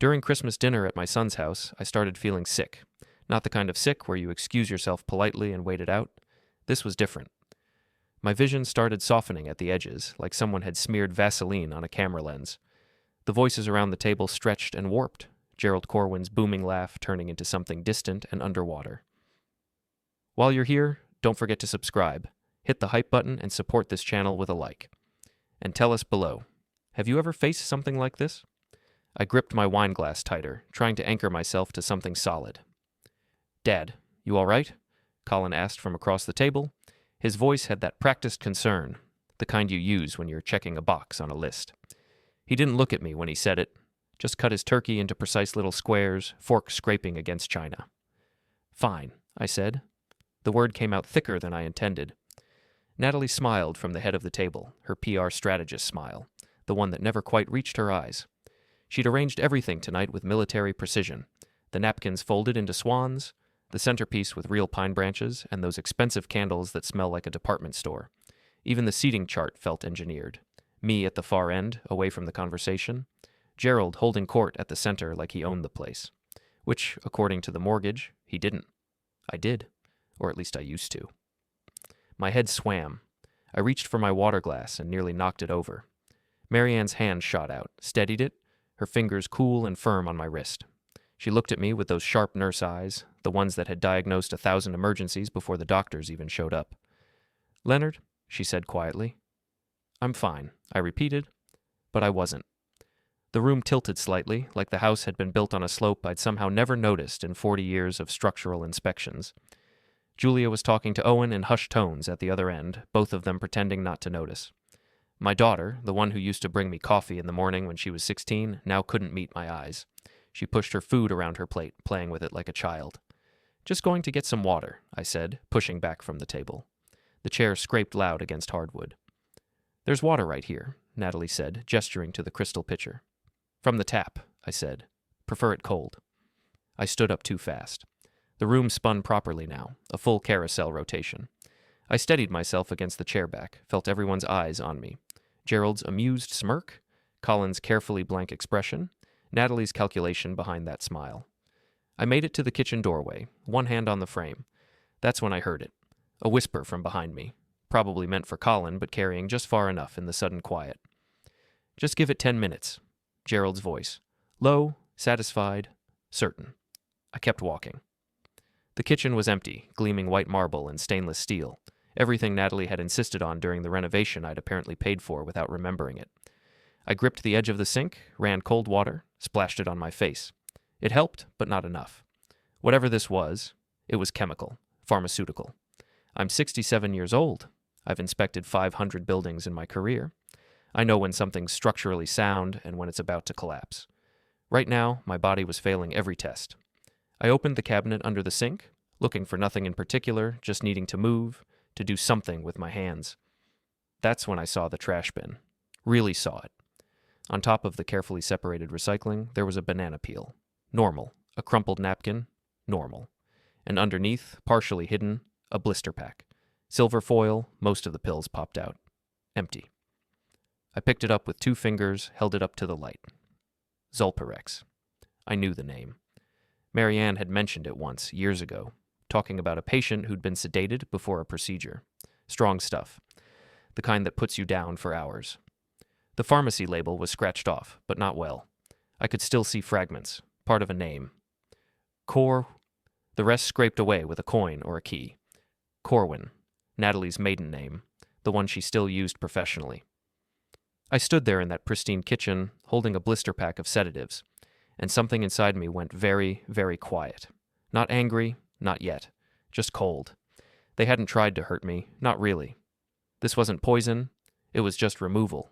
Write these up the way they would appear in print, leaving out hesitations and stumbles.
During Christmas dinner at my son's house, I started feeling sick. Not the kind of sick where you excuse yourself politely and wait it out. This was different. My vision started softening at the edges, like someone had smeared Vaseline on a camera lens. The voices around the table stretched and warped, Gerald Corwin's booming laugh turning into something distant and underwater. While you're here, don't forget to subscribe. Hit the hype button and support this channel with a like. And tell us below, have you ever faced something like this? I gripped my wine glass tighter, trying to anchor myself to something solid. Dad, you all right? Colin asked from across the table. His voice had that practiced concern, the kind you use when you're checking a box on a list. He didn't look at me when he said it, just cut his turkey into precise little squares, fork scraping against china. Fine, I said. The word came out thicker than I intended. Natalie smiled from the head of the table, her PR strategist smile, the one that never quite reached her eyes. She'd arranged everything tonight with military precision. The napkins folded into swans, the centerpiece with real pine branches, and those expensive candles that smell like a department store. Even the seating chart felt engineered. Me at the far end, away from the conversation. Gerald holding court at the center like he owned the place. Which, according to the mortgage, he didn't. I did. Or at least I used to. My head swam. I reached for my water glass and nearly knocked it over. Marianne's hand shot out, steadied it, her fingers cool and firm on my wrist. She looked at me with those sharp nurse eyes, the ones that had diagnosed 1,000 emergencies before the doctors even showed up. "Leonard," she said quietly. "I'm fine," I repeated, but I wasn't. The room tilted slightly, like the house had been built on a slope I'd somehow never noticed in 40 years of structural inspections. Julia was talking to Owen in hushed tones at the other end, both of them pretending not to notice. My daughter, the one who used to bring me coffee in the morning when she was 16, now couldn't meet my eyes. She pushed her food around her plate, playing with it like a child. "Just going to get some water," I said, pushing back from the table. The chair scraped loud against hardwood. "There's water right here," Natalie said, gesturing to the crystal pitcher. "From the tap," I said. "Prefer it cold." I stood up too fast. The room spun properly now, a full carousel rotation. I steadied myself against the chair back, felt everyone's eyes on me. Gerald's amused smirk, Colin's carefully blank expression, Natalie's calculation behind that smile. I made it to the kitchen doorway, one hand on the frame. That's when I heard it. A whisper from behind me, probably meant for Colin, but carrying just far enough in the sudden quiet. "Just give it 10 minutes. Gerald's voice. Low, satisfied, certain. I kept walking. The kitchen was empty, gleaming white marble and stainless steel. Everything Natalie had insisted on during the renovation I'd apparently paid for without remembering it. I gripped the edge of the sink, ran cold water, splashed it on my face. It helped, but not enough. Whatever this was, it was chemical, pharmaceutical. I'm 67 years old. I've inspected 500 buildings in my career. I know when something's structurally sound and when it's about to collapse. Right now, my body was failing every test. I opened the cabinet under the sink, looking for nothing in particular, just needing to move, to do something with my hands. That's when I saw the trash bin. Really saw it. On top of the carefully separated recycling, there was a banana peel. Normal. A crumpled napkin. Normal. And underneath, partially hidden, a blister pack. Silver foil, most of the pills popped out. Empty. I picked it up with 2 fingers, held it up to the light. Zolpirex. I knew the name. Marianne had mentioned it once, years ago, talking about a patient who'd been sedated before a procedure. Strong stuff. The kind that puts you down for hours. The pharmacy label was scratched off, but not well. I could still see fragments, part of a name. The rest scraped away with a coin or a key. Corwin, Natalie's maiden name, the one she still used professionally. I stood there in that pristine kitchen, holding a blister pack of sedatives, and something inside me went very, very quiet. Not angry, not yet, just cold. They hadn't tried to hurt me, not really. This wasn't poison, it was just removal.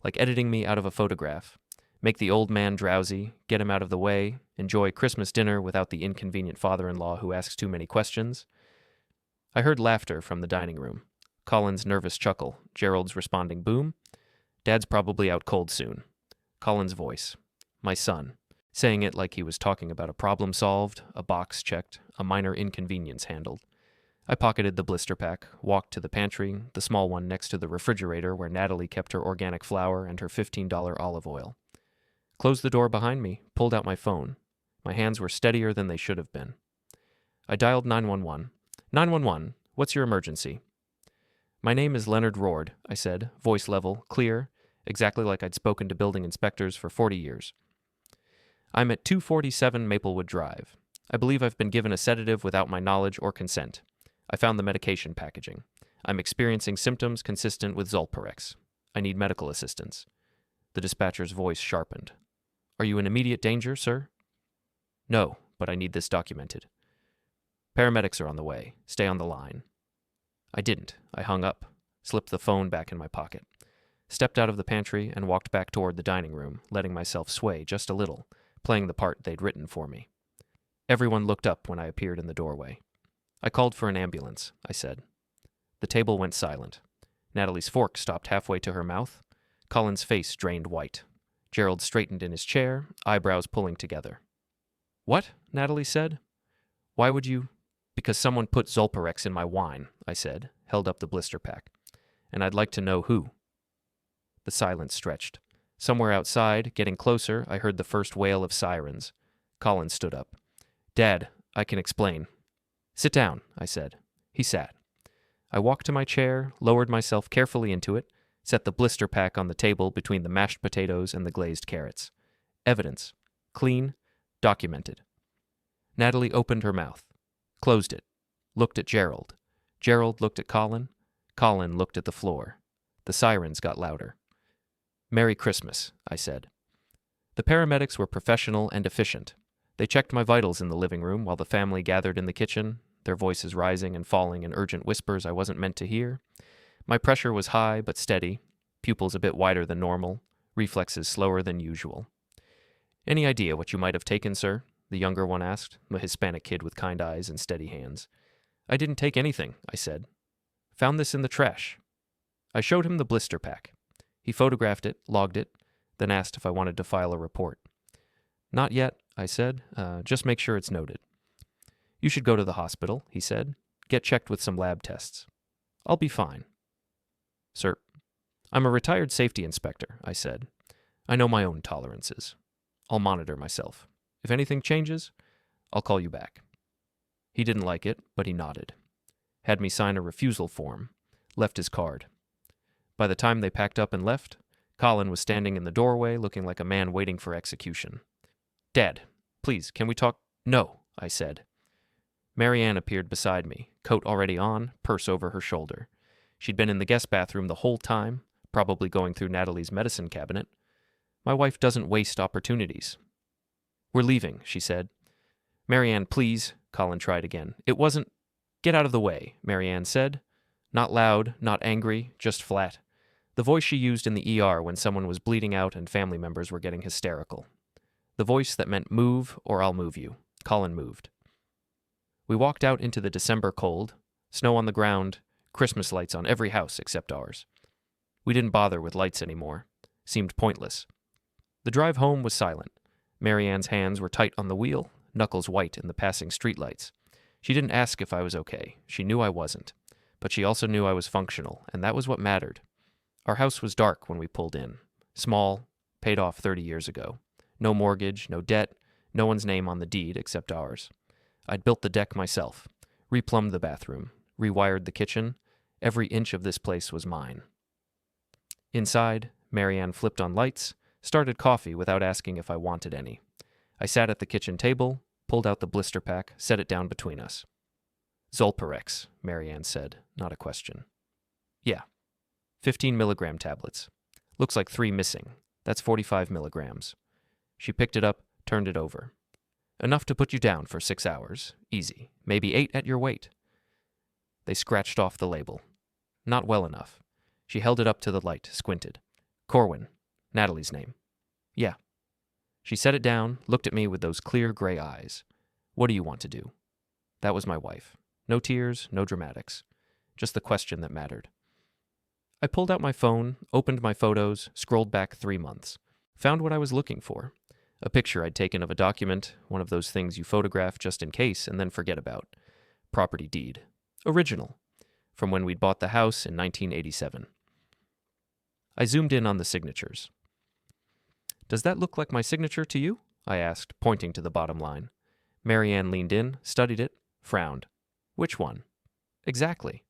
Like editing me out of a photograph. Make the old man drowsy, get him out of the way, enjoy Christmas dinner without the inconvenient father-in-law who asks too many questions. I heard laughter from the dining room. Colin's nervous chuckle, Gerald's responding boom. Dad's probably out cold soon. Colin's voice. My son. Saying it like he was talking about a problem solved, a box checked, a minor inconvenience handled. I pocketed the blister pack, walked to the pantry, the small one next to the refrigerator where Natalie kept her organic flour and her $15 olive oil. Closed the door behind me, pulled out my phone. My hands were steadier than they should have been. I dialed 911. 911, what's your emergency? My name is Leonard Rourde, I said, voice level, clear, exactly like I'd spoken to building inspectors for 40 years. I'm at 247 Maplewood Drive. I believe I've been given a sedative without my knowledge or consent. I found the medication packaging. I'm experiencing symptoms consistent with Zolpirex. I need medical assistance. The dispatcher's voice sharpened. Are you in immediate danger, sir? No, but I need this documented. Paramedics are on the way. Stay on the line. I didn't. I hung up, slipped the phone back in my pocket, stepped out of the pantry and walked back toward the dining room, letting myself sway just a little, playing the part they'd written for me. Everyone looked up when I appeared in the doorway. I called for an ambulance, I said. The table went silent. Natalie's fork stopped halfway to her mouth. Colin's face drained white. Gerald straightened in his chair, eyebrows pulling together. What? Natalie said. Why would you? Because someone put Zolpirex in my wine, I said, held up the blister pack. And I'd like to know who. The silence stretched. Somewhere outside, getting closer, I heard the first wail of sirens. Colin stood up. Dad, I can explain. Sit down, I said. He sat. I walked to my chair, lowered myself carefully into it, set the blister pack on the table between the mashed potatoes and the glazed carrots. Evidence. Clean. Documented. Natalie opened her mouth. Closed it. Looked at Gerald. Gerald looked at Colin. Colin looked at the floor. The sirens got louder. Merry Christmas, I said. The paramedics were professional and efficient. They checked my vitals in the living room while the family gathered in the kitchen, their voices rising and falling in urgent whispers I wasn't meant to hear. My pressure was high but steady, pupils a bit wider than normal, reflexes slower than usual. Any idea what you might have taken, sir? The younger one asked, a Hispanic kid with kind eyes and steady hands. I didn't take anything, I said. Found this in the trash. I showed him the blister pack. He photographed it, logged it, then asked if I wanted to file a report. Not yet, I said. Just make sure it's noted. You should go to the hospital, he said. Get checked with some lab tests. I'll be fine. Sir, I'm a retired safety inspector, I said. I know my own tolerances. I'll monitor myself. If anything changes, I'll call you back. He didn't like it, but he nodded. Had me sign a refusal form. Left his card. By the time they packed up and left, Colin was standing in the doorway looking like a man waiting for execution. Dad, please, can we talk? No, I said. Marianne appeared beside me, coat already on, purse over her shoulder. She'd been in the guest bathroom the whole time, probably going through Natalie's medicine cabinet. My wife doesn't waste opportunities. We're leaving, she said. Marianne, please, Colin tried again. It wasn't... Get out of the way, Marianne said. Not loud, not angry, just flat. The voice she used in the ER when someone was bleeding out and family members were getting hysterical. The voice that meant move or I'll move you. Colin moved. We walked out into the December cold, snow on the ground, Christmas lights on every house except ours. We didn't bother with lights anymore. Seemed pointless. The drive home was silent. Marianne's hands were tight on the wheel, knuckles white in the passing streetlights. She didn't ask if I was okay. She knew I wasn't. But she also knew I was functional, and that was what mattered. Our house was dark when we pulled in. Small, paid off 30 years ago. No mortgage, no debt, no one's name on the deed except ours. I'd built the deck myself, replumbed the bathroom, rewired the kitchen. Every inch of this place was mine. Inside, Marianne flipped on lights, started coffee without asking if I wanted any. I sat at the kitchen table, pulled out the blister pack, set it down between us. Zolpirex, Marianne said, not a question. Yeah. 15 milligram tablets. Looks like 3 missing. That's 45 milligrams. She picked it up, turned it over. Enough to put you down for 6 hours. Easy. Maybe 8 at your weight. They scratched off the label. Not well enough. She held it up to the light, squinted. Corwin. Natalie's name. Yeah. She set it down, looked at me with those clear gray eyes. What do you want to do? That was my wife. No tears, no dramatics. Just the question that mattered. I pulled out my phone, opened my photos, scrolled back 3 months. Found what I was looking for. A picture I'd taken of a document, one of those things you photograph just in case and then forget about. Property deed. Original. From when we'd bought the house in 1987. I zoomed in on the signatures. Does that look like my signature to you? I asked, pointing to the bottom line. Marianne leaned in, studied it, frowned. Which one? Exactly.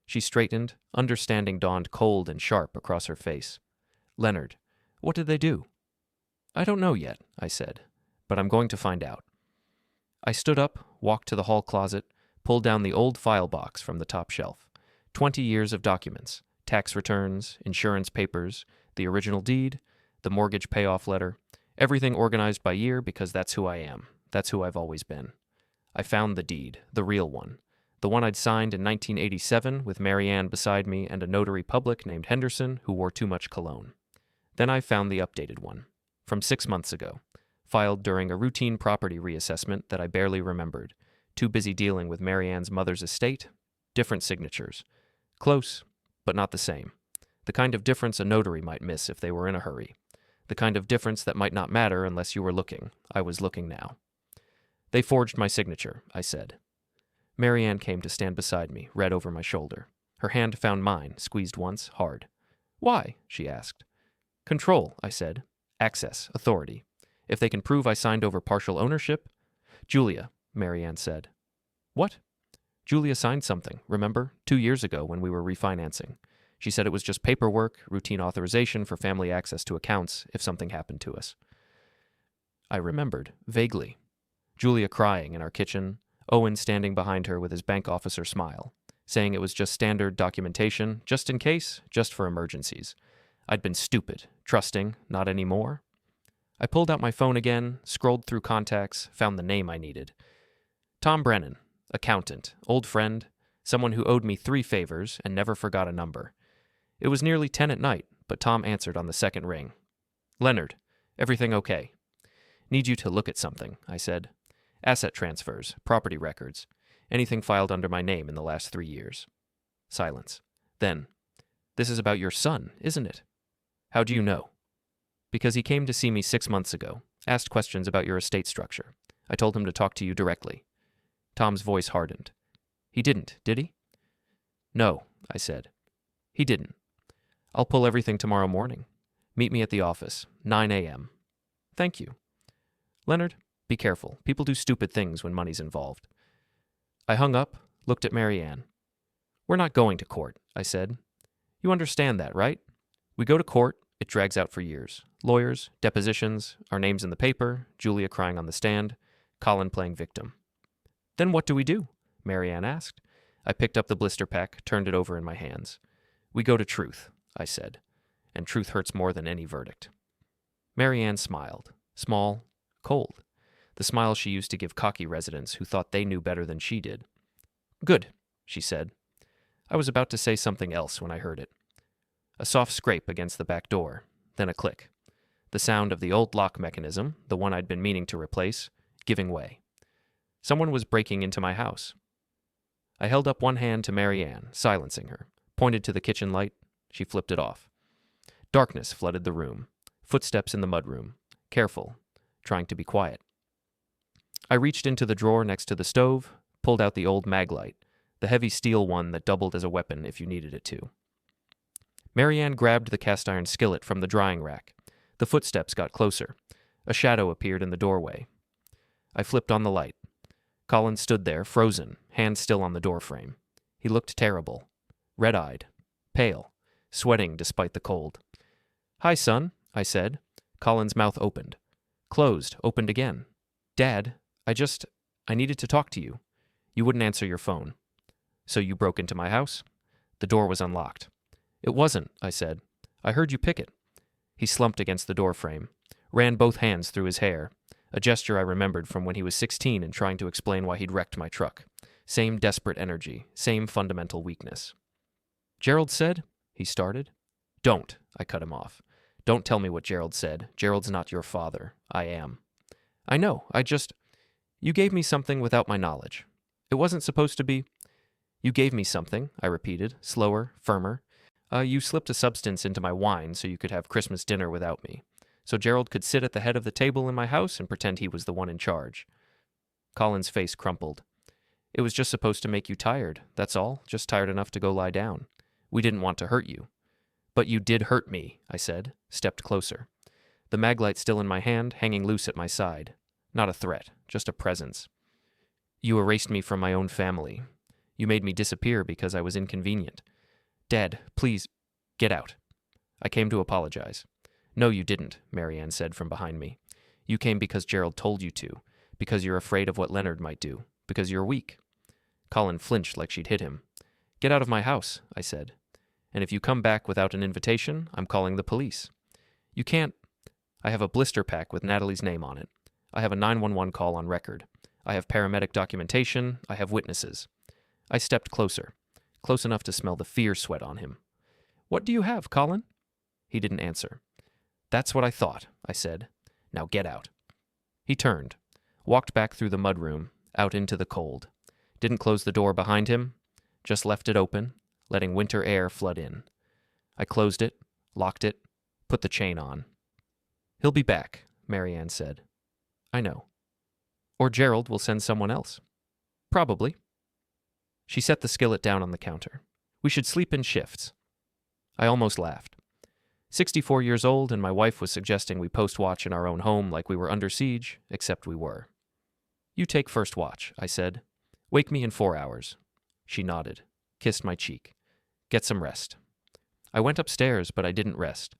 She straightened, understanding dawned cold and sharp across her face. Leonard, what did they do? I don't know yet, I said, but I'm going to find out. I stood up, walked to the hall closet, pulled down the old file box from the top shelf. 20 years of documents, tax returns, insurance papers, the original deed, the mortgage payoff letter, everything organized by year because that's who I am. That's who I've always been. I found the deed, the real one. The one I'd signed in 1987 with Marianne beside me and a notary public named Henderson who wore too much cologne. Then I found the updated one, from 6 months ago, filed during a routine property reassessment that I barely remembered, too busy dealing with Marianne's mother's estate, different signatures. Close, but not the same. The kind of difference a notary might miss if they were in a hurry. The kind of difference that might not matter unless you were looking. I was looking now. They forged my signature, I said. Marianne came to stand beside me, red over my shoulder. Her hand found mine, squeezed once, hard. Why? She asked. Control, I said. Access, authority. If they can prove I signed over partial ownership. Julia, Marianne said. What? Julia signed something, remember? 2 years ago when we were refinancing. She said it was just paperwork, routine authorization for family access to accounts if something happened to us. I remembered, vaguely. Julia crying in our kitchen, Owen standing behind her with his bank officer smile, saying it was just standard documentation, just in case, just for emergencies. I'd been stupid, trusting, not anymore. I pulled out my phone again, scrolled through contacts, found the name I needed. Tom Brennan, accountant, old friend, someone who owed me 3 favors and never forgot a number. It was nearly 10 at night, but Tom answered on the second ring. Leonard, everything okay? Need you to look at something, I said. Asset transfers, property records, anything filed under my name in the last 3 years. Silence. Then, this is about your son, isn't it? How do you know? Because he came to see me 6 months ago, asked questions about your estate structure. I told him to talk to you directly. Tom's voice hardened. He didn't, did he? No, I said. He didn't. I'll pull everything tomorrow morning. Meet me at the office, 9 a.m. Thank you. Leonard, be careful. People do stupid things when money's involved. I hung up, looked at Marianne. We're not going to court, I said. You understand that, right? We go to court, it drags out for years. Lawyers, depositions, our names in the paper, Julia crying on the stand, Colin playing victim. Then what do we do? Marianne asked. I picked up the blister pack, turned it over in my hands. We go to truth, I said, and truth hurts more than any verdict. Marianne smiled, small, cold, the smile she used to give cocky residents who thought they knew better than she did. Good, she said. I was about to say something else when I heard it. A soft scrape against the back door, then a click. The sound of the old lock mechanism, the one I'd been meaning to replace, giving way. Someone was breaking into my house. I held up one hand to Marianne, silencing her, pointed to the kitchen light. She flipped it off. Darkness flooded the room. Footsteps in the mudroom. Careful, trying to be quiet. I reached into the drawer next to the stove, pulled out the old mag light, the heavy steel one that doubled as a weapon if you needed it to. Marianne grabbed the cast iron skillet from the drying rack. The footsteps got closer. A shadow appeared in the doorway. I flipped on the light. Colin stood there, frozen, hand still on the doorframe. He looked terrible. Red-eyed. Pale. Sweating despite the cold. Hi, son, I said. Colin's mouth opened. Closed, opened again. Dad, I needed to talk to you. You wouldn't answer your phone. So you broke into my house? The door was unlocked. It wasn't, I said. I heard you pick it. He slumped against the doorframe, ran both hands through his hair, a gesture I remembered from when he was 16 and trying to explain why he'd wrecked my truck. Same desperate energy, same fundamental weakness. Gerald said, he started. Don't, I cut him off. Don't tell me what Gerald said. Gerald's not your father. I am. I know, You gave me something without my knowledge. It wasn't supposed to be. You gave me something, I repeated, slower, firmer. You slipped a substance into my wine so you could have Christmas dinner without me. So Gerald could sit at the head of the table in my house and pretend he was the one in charge. Colin's face crumpled. It was just supposed to make you tired, that's all, just tired enough to go lie down. We didn't want to hurt you. But you did hurt me, I said, stepped closer. the maglite still in my hand, hanging loose at my side. Not a threat, just a presence. You erased me from my own family. You made me disappear because I was inconvenient. Dad, please, get out. I came to apologize. No, you didn't, Marianne said from behind me. You came because Gerald told you to, because you're afraid of what Leonard might do, because you're weak. Colin flinched like she'd hit him. Get out of my house, I said. And if you come back without an invitation, I'm calling the police. You can't. I have a blister pack with Natalie's name on it. I have a 911 call on record. I have paramedic documentation. I have witnesses. I stepped closer, close enough to smell the fear sweat on him. What do you have, Colin? He didn't answer. That's what I thought, I said. Now get out. He turned, walked back through the mudroom, out into the cold. Didn't close the door behind him, just left it open, letting winter air flood in. I closed it, locked it, put the chain on. He'll be back, Marianne said. I know. Or Gerald will send someone else. Probably. She set the skillet down on the counter. We should sleep in shifts. I almost laughed. 64 years old, and my wife was suggesting we post-watch in our own home like we were under siege, except we were. You take first watch, I said. Wake me in 4 hours. She nodded, kissed my cheek. Get some rest. I went upstairs, but I didn't rest.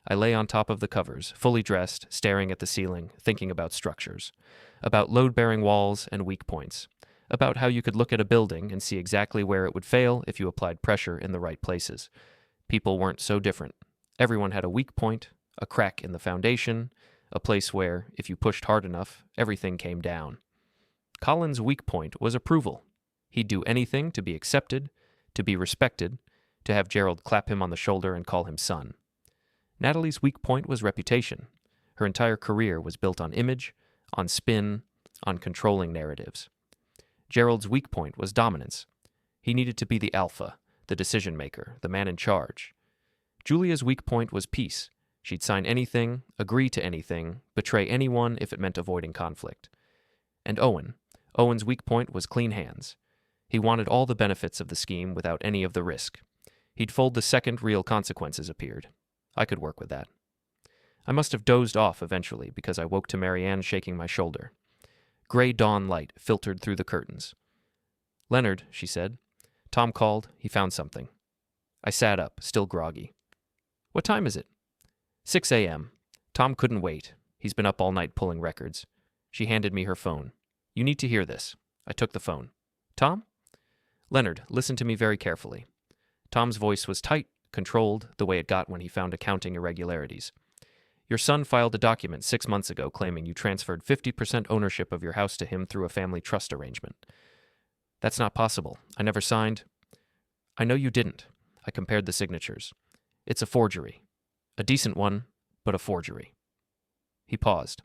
I lay on top of the covers, fully dressed, staring at the ceiling, thinking about structures, about load-bearing walls and weak points, about how you could look at a building and see exactly where it would fail if you applied pressure in the right places. People weren't so different. Everyone had a weak point, a crack in the foundation, a place where, if you pushed hard enough, everything came down. Colin's weak point was approval. He'd do anything to be accepted, to be respected, to have Gerald clap him on the shoulder and call him son. Natalie's weak point was reputation. Her entire career was built on image, on spin, on controlling narratives. Gerald's weak point was dominance. He needed to be the alpha, the decision maker, the man in charge. Julia's weak point was peace. She'd sign anything, agree to anything, betray anyone if it meant avoiding conflict. And Owen's weak point was clean hands. He wanted all the benefits of the scheme without any of the risk. He'd fold the second real consequences appeared. I could work with that. I must have dozed off eventually because I woke to Marianne shaking my shoulder. Gray dawn light filtered through the curtains. Leonard, she said. Tom called. He found something. I sat up, still groggy. What time is it? 6 a.m. Tom couldn't wait. He's been up all night pulling records. She handed me her phone. You need to hear this. I took the phone. Tom? Leonard, listen to me very carefully. Tom's voice was tight, controlled, the way it got when he found accounting irregularities. Your son filed a document 6 months ago claiming you transferred 50% ownership of your house to him through a family trust arrangement. That's not possible. I never signed. I know you didn't. I compared the signatures. It's a forgery. A decent one, but a forgery. He paused.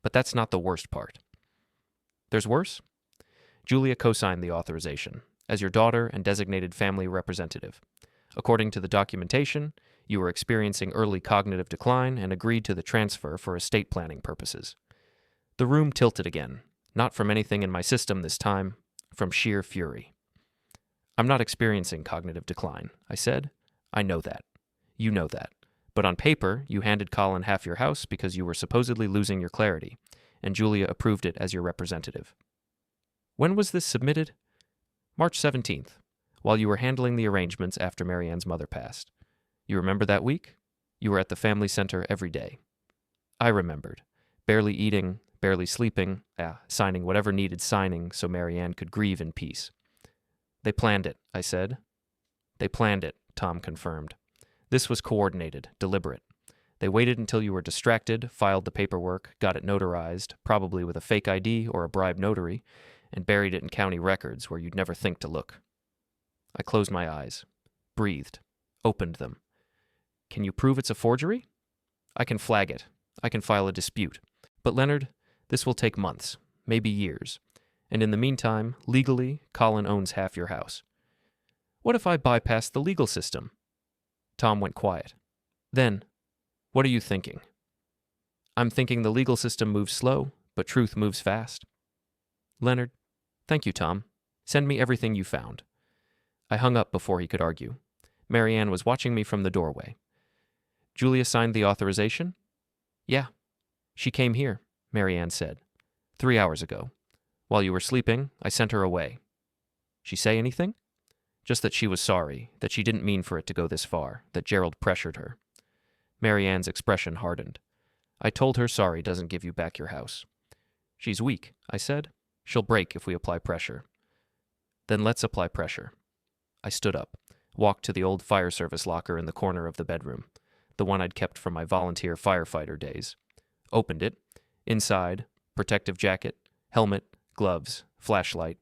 But that's not the worst part. There's worse? Julia co-signed the authorization, as your daughter and designated family representative. According to the documentation, you were experiencing early cognitive decline and agreed to the transfer for estate planning purposes. The room tilted again, not from anything in my system this time, from sheer fury. I'm not experiencing cognitive decline, I said. I know that. You know that. But on paper, you handed Colin half your house because you were supposedly losing your clarity, and Julia approved it as your representative. When was this submitted? March 17th, while you were handling the arrangements after Marianne's mother passed. You remember that week? You were at the family center every day. I remembered. Barely eating, barely sleeping, signing whatever needed signing so Marianne could grieve in peace. They planned it, I said. They planned it, Tom confirmed. This was coordinated, deliberate. They waited until you were distracted, filed the paperwork, got it notarized, probably with a fake ID or a bribed notary, and buried it in county records where you'd never think to look. I closed my eyes, breathed, opened them. Can you prove it's a forgery? I can flag it. I can file a dispute. But Leonard, this will take months, maybe years. And in the meantime, legally, Colin owns half your house. What if I bypass the legal system? Tom went quiet. Then, what are you thinking? I'm thinking the legal system moves slow, but truth moves fast. Leonard, thank you, Tom. Send me everything you found. I hung up before he could argue. Marianne was watching me from the doorway. Julia signed the authorization? Yeah, she came here, Marianne said. 3 hours ago. While you were sleeping, I sent her away. She say anything? Just that she was sorry, that she didn't mean for it to go this far, that Gerald pressured her. Marianne's expression hardened. I told her sorry doesn't give you back your house. She's weak, I said. She'll break if we apply pressure. Then let's apply pressure. I stood up, walked to the old fire service locker in the corner of the bedroom, the one I'd kept from my volunteer firefighter days. Opened it. Inside, protective jacket, helmet, gloves, flashlight,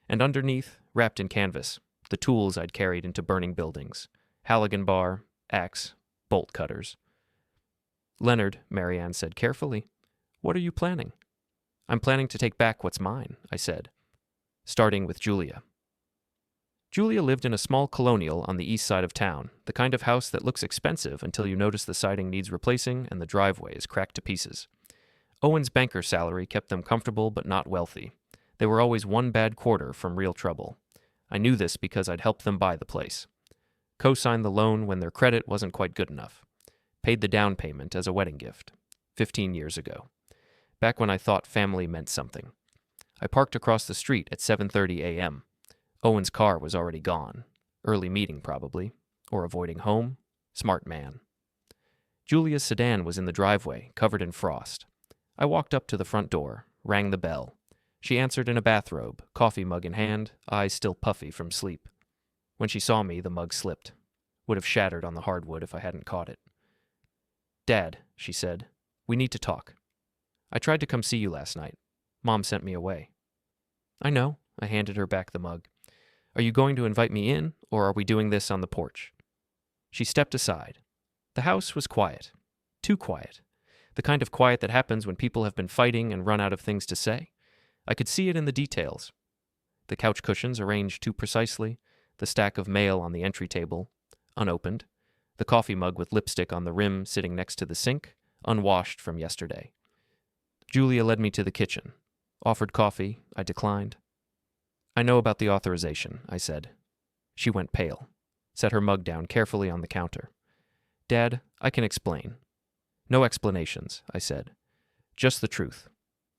and underneath, wrapped in canvas, the tools I'd carried into burning buildings. Halligan bar, axe, bolt cutters. Leonard, Marianne said carefully, what are you planning? I'm planning to take back what's mine, I said, starting with Julia. Julia lived in a small colonial on the east side of town, the kind of house that looks expensive until you notice the siding needs replacing and the driveway is cracked to pieces. Owen's banker salary kept them comfortable but not wealthy. They were always one bad quarter from real trouble. I knew this because I'd helped them buy the place. Co-signed the loan when their credit wasn't quite good enough. Paid the down payment as a wedding gift. 15 years ago. Back when I thought family meant something. I parked across the street at 7:30 a.m. Owen's car was already gone. Early meeting, probably. Or avoiding home. Smart man. Julia's sedan was in the driveway, covered in frost. I walked up to the front door, rang the bell. She answered in a bathrobe, coffee mug in hand, eyes still puffy from sleep. When she saw me, the mug slipped. Would have shattered on the hardwood if I hadn't caught it. Dad, she said, we need to talk. I tried to come see you last night. Mom sent me away. I know. I handed her back the mug. Are you going to invite me in, or are we doing this on the porch? She stepped aside. The house was quiet. Too quiet. The kind of quiet that happens when people have been fighting and run out of things to say. I could see it in the details. The couch cushions arranged too precisely, the stack of mail on the entry table, unopened, the coffee mug with lipstick on the rim sitting next to the sink, unwashed from yesterday. Julia led me to the kitchen. Offered coffee. I declined. I know about the authorization, I said. She went pale. Set her mug down carefully on the counter. Dad, I can explain. No explanations, I said. Just the truth.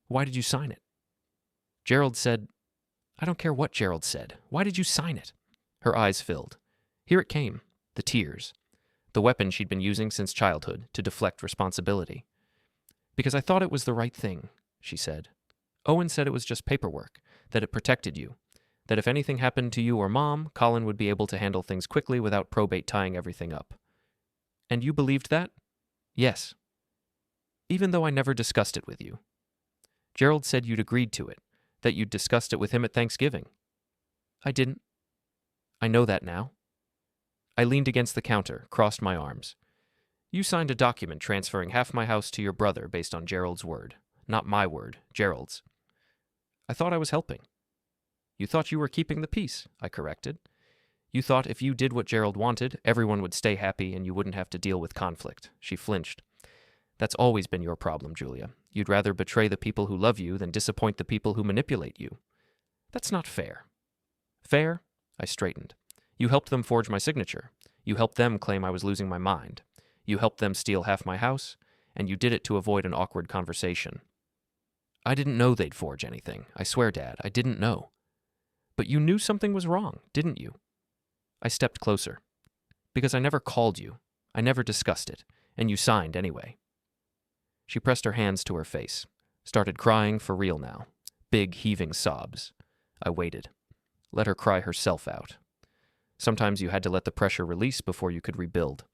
Why did you sign it? Gerald said, I don't care what Gerald said. Why did you sign it? Her eyes filled. Here it came, the tears. The weapon she'd been using since childhood to deflect responsibility. Because I thought it was the right thing, she said. Owen said it was just paperwork, that it protected you, that if anything happened to you or Mom, Colin would be able to handle things quickly without probate tying everything up. And you believed that? Yes. Even though I never discussed it with you. Gerald said you'd agreed to it, that you'd discussed it with him at Thanksgiving. I didn't. I know that now. I leaned against the counter, crossed my arms. You signed a document transferring half my house to your brother based on Gerald's word. Not my word, Gerald's. I thought I was helping. You thought you were keeping the peace, I corrected. You thought if you did what Gerald wanted, everyone would stay happy and you wouldn't have to deal with conflict. She flinched. That's always been your problem, Julia. You'd rather betray the people who love you than disappoint the people who manipulate you. That's not fair. Fair? I straightened. You helped them forge my signature. You helped them claim I was losing my mind. You helped them steal half my house, and you did it to avoid an awkward conversation. I didn't know they'd forge anything. I swear, Dad, I didn't know. But you knew something was wrong, didn't you? I stepped closer. Because I never called you. I never discussed it, and you signed anyway. She pressed her hands to her face, started crying for real now. Big, heaving sobs. I waited. Let her cry herself out. Sometimes you had to let the pressure release before you could rebuild.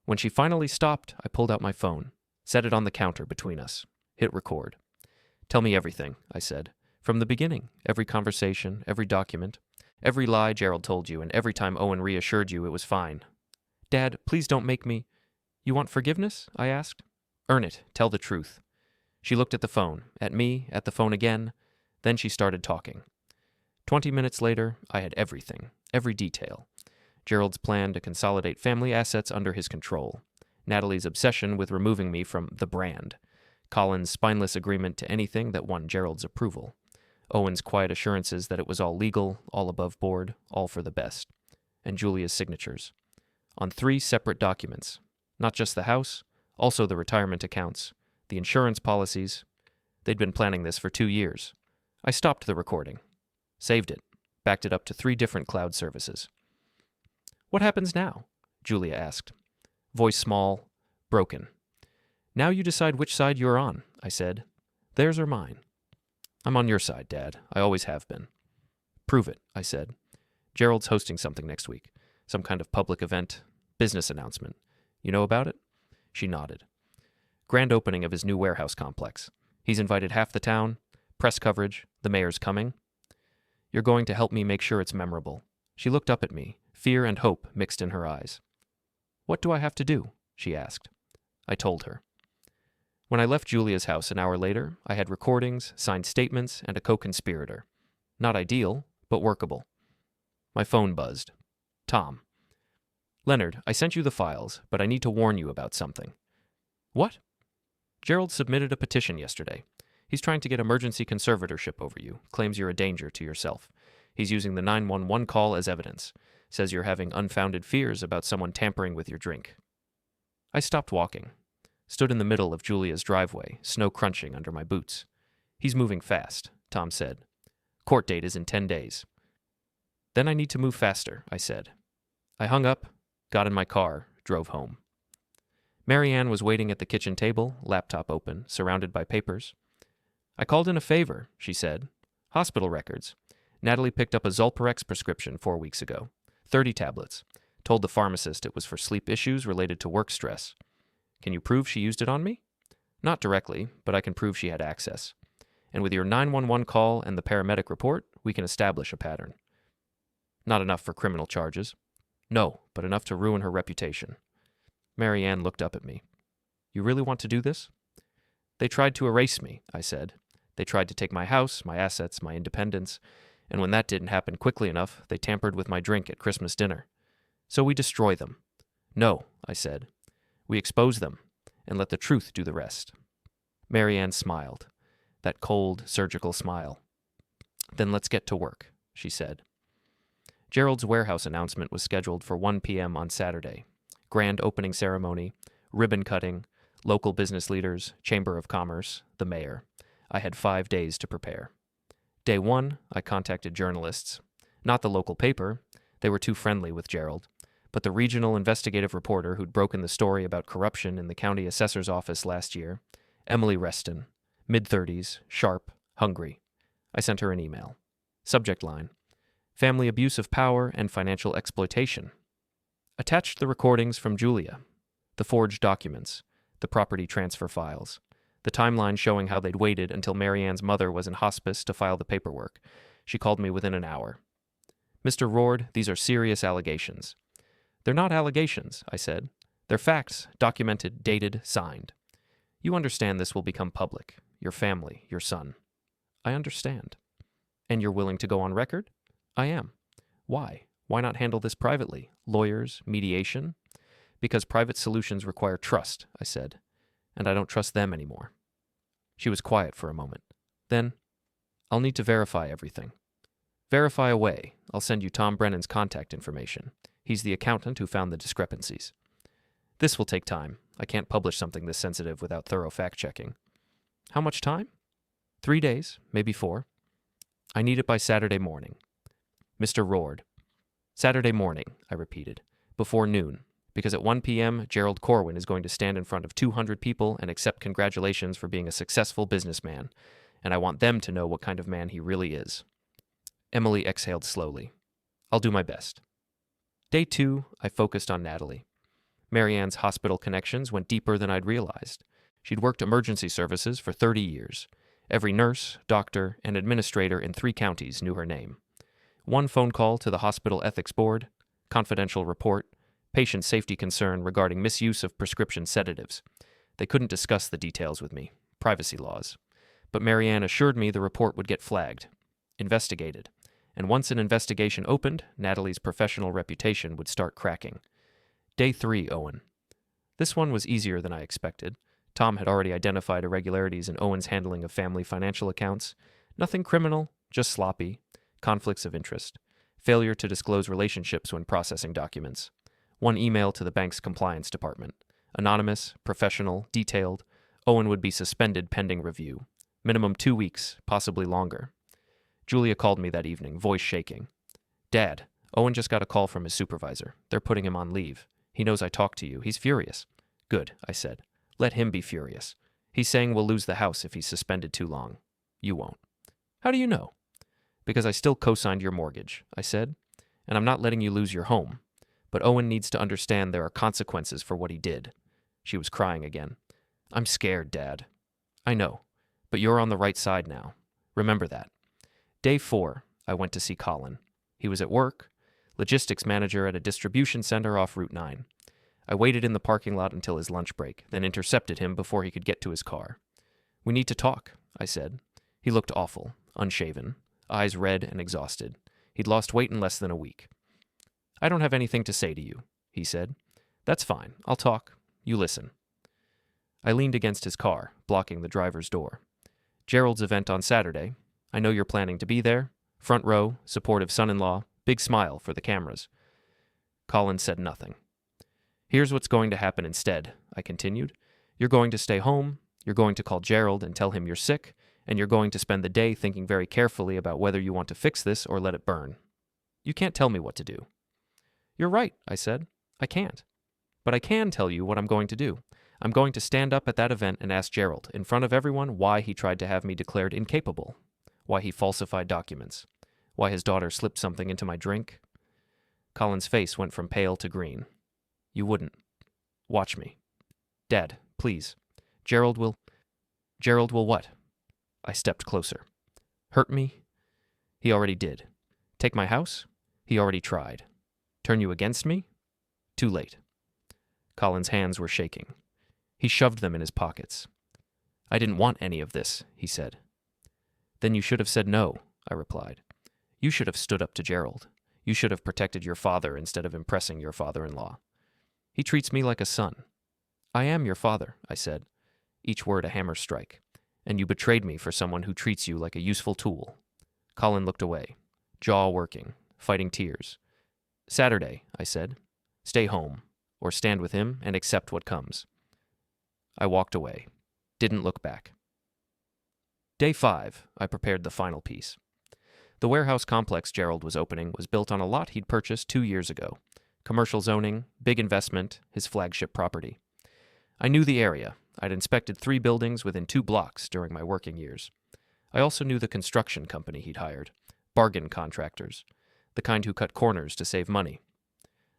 When she finally stopped, I pulled out my phone, set it on the counter between us, hit record. Tell me everything, I said. From the beginning, every conversation, every document, every lie Gerald told you, and every time Owen reassured you it was fine. Dad, please don't make me... You want forgiveness? I asked. Earn it. Tell the truth. She looked at the phone, at me, at the phone again. Then she started talking. 20 minutes later, I had everything, every detail. Gerald's plan to consolidate family assets under his control. Natalie's obsession with removing me from the brand. Colin's spineless agreement to anything that won Gerald's approval. Owen's quiet assurances that it was all legal, all above board, all for the best. And Julia's signatures. On 3 separate documents. Not just the house, Also the retirement accounts, the insurance policies. They'd been planning this for 2 years. I stopped the recording, saved it, backed it up to 3 different cloud services. "What happens now?" Julia asked. Voice small, broken. "Now you decide which side you're on," I said. "Theirs or mine?" "I'm on your side, Dad. I always have been." "Prove it," I said. "Gerald's hosting something next week. Some kind of public event, business announcement. You know about it?" She nodded. "Grand opening of his new warehouse complex. He's invited half the town, press coverage, the mayor's coming. You're going to help me make sure it's memorable." She looked up at me, fear and hope mixed in her eyes. "What do I have to do?" she asked. I told her. When I left Julia's house an hour later, I had recordings, signed statements, and a co-conspirator. Not ideal, but workable. My phone buzzed. Tom. "Leonard, I sent you the files, but I need to warn you about something." "What?" "Gerald submitted a petition yesterday. He's trying to get emergency conservatorship over you, claims you're a danger to yourself. He's using the 911 call as evidence, says you're having unfounded fears about someone tampering with your drink." I stopped walking, stood in the middle of Julia's driveway, snow crunching under my boots. "He's moving fast," Tom said. "Court date is in 10 days. "Then I need to move faster," I said. I hung up, got in my car, drove home. Marianne was waiting at the kitchen table, laptop open, surrounded by papers. "I called in a favor," she said. "Hospital records. Natalie picked up a Zolpirex prescription 4 weeks ago. 30 tablets. Told the pharmacist it was for sleep issues related to work stress. Can you prove she used it on me?" "Not directly, but I can prove she had access. And with your 911 call and the paramedic report, we can establish a pattern." "Not enough for criminal charges." "No, but enough to ruin her reputation." Marianne looked up at me. "You really want to do this?" "They tried to erase me," I said. "They tried to take my house, my assets, my independence, and when that didn't happen quickly enough, they tampered with my drink at Christmas dinner. So we destroy them." "No," I said. "We expose them, and let the truth do the rest." Marianne smiled, that cold, surgical smile. "Then let's get to work," she said. Gerald's warehouse announcement was scheduled for 1 p.m. on Saturday. Grand opening ceremony, ribbon cutting, local business leaders, Chamber of Commerce, the mayor. I had 5 days to prepare. Day 1, I contacted journalists. Not the local paper, they were too friendly with Gerald, but the regional investigative reporter who'd broken the story about corruption in the county assessor's office last year, Emily Reston, mid-30s, sharp, hungry. I sent her an email. Subject line: family abuse of power and financial exploitation. Attached the recordings from Julia, the forged documents, the property transfer files, the timeline showing how they'd waited until Marianne's mother was in hospice to file the paperwork. She called me within an hour. "Mr. Rourde, these are serious allegations." "They're not allegations," I said. "They're facts, documented, dated, signed. You understand this will become public. Your family, your son." "I understand." "And you're willing to go on record?" "I am." "Why? Why not handle this privately? Lawyers, mediation?" "Because private solutions require trust," I said, "and I don't trust them anymore." She was quiet for a moment. Then, "I'll need to verify everything." "Verify away. I'll send you Tom Brennan's contact information. He's the accountant who found the discrepancies." "This will take time. I can't publish something this sensitive without thorough fact-checking." "How much time?" 3 days, maybe 4. "I need it by Saturday morning." "Mr. Rourde." "Saturday morning," I repeated, "before noon, because at 1 p.m. Gerald Corwin is going to stand in front of 200 people and accept congratulations for being a successful businessman, and I want them to know what kind of man he really is." Emily exhaled slowly. "I'll do my best." Day 2, I focused on Natalie. Marianne's hospital connections went deeper than I'd realized. She'd worked emergency services for 30 years. Every nurse, doctor, and administrator in 3 counties knew her name. 1 phone call to the hospital ethics board, confidential report, patient safety concern regarding misuse of prescription sedatives. They couldn't discuss the details with me, privacy laws. But Marianne assured me the report would get flagged, investigated, and once an investigation opened, Natalie's professional reputation would start cracking. Day 3, Owen. This one was easier than I expected. Tom had already identified irregularities in Owen's handling of family financial accounts. Nothing criminal, just sloppy, conflicts of interest, failure to disclose relationships when processing documents. 1 email to the bank's compliance department, Anonymous, professional, detailed. Owen would be suspended pending review. Minimum 2 weeks, possibly longer. Julia called me that evening, voice shaking. Dad, Owen just got a call from his supervisor. They're putting him on leave. He knows I talked to you. He's furious. Good, I said. Let him be furious. He's saying we'll lose the house if he's suspended too long. You won't. How do you know? Because I still co-signed your mortgage, I said. And I'm not letting you lose your home. But Owen needs to understand there are consequences for what he did. She was crying again. I'm scared, Dad. I know. But you're on the right side now. Remember that. Day 4, I went to see Colin. He was at work, logistics manager at a distribution center off Route 9. I waited in the parking lot until his lunch break, then intercepted him before he could get to his car. We need to talk, I said. He looked awful, unshaven, eyes red and exhausted. He'd lost weight in less than a week. I don't have anything to say to you, he said. That's fine. I'll talk. You listen. I leaned against his car, blocking the driver's door. Gerald's event on Saturday. I know you're planning to be there. Front row, supportive son-in-law, big smile for the cameras. Colin said nothing. Here's what's going to happen instead, I continued. You're going to stay home, you're going to call Gerald and tell him you're sick, and you're going to spend the day thinking very carefully about whether you want to fix this or let it burn. You can't tell me what to do. You're right, I said. I can't. But I can tell you what I'm going to do. I'm going to stand up at that event and ask Gerald, in front of everyone, why he tried to have me declared incapable, why he falsified documents, why his daughter slipped something into my drink. Colin's face went from pale to green. You wouldn't. Watch me. Dad, please. Gerald will what? I stepped closer. Hurt me? He already did. Take my house? He already tried. Turn you against me? Too late. Colin's hands were shaking. He shoved them in his pockets. I didn't want any of this, he said. Then you should have said no, I replied. You should have stood up to Gerald. You should have protected your father instead of impressing your father-in-law. He treats me like a son. I am your father, I said, each word a hammer strike. And you betrayed me for someone who treats you like a useful tool. Colin looked away, jaw working, fighting tears. Saturday, I said. Stay home, or stand with him and accept what comes. I walked away, didn't look back. Day 5, I prepared the final piece. The warehouse complex Gerald was opening was built on a lot he'd purchased 2 years ago. Commercial zoning, big investment, his flagship property. I knew the area. I'd inspected 3 buildings within 2 blocks during my working years. I also knew the construction company he'd hired, bargain contractors, the kind who cut corners to save money.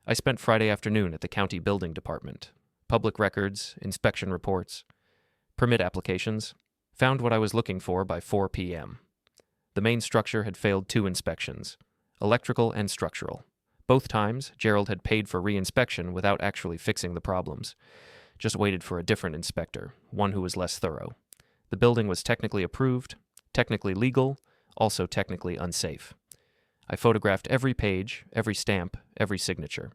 I spent Friday afternoon at the county building department. Public records, inspection reports, permit applications, found what I was looking for by 4 p.m. The main structure had failed 2 inspections, electrical and structural. Both times, Gerald had paid for re-inspection without actually fixing the problems. Just waited for a different inspector, one who was less thorough. The building was technically approved, technically legal, also technically unsafe. I photographed every page, every stamp, every signature.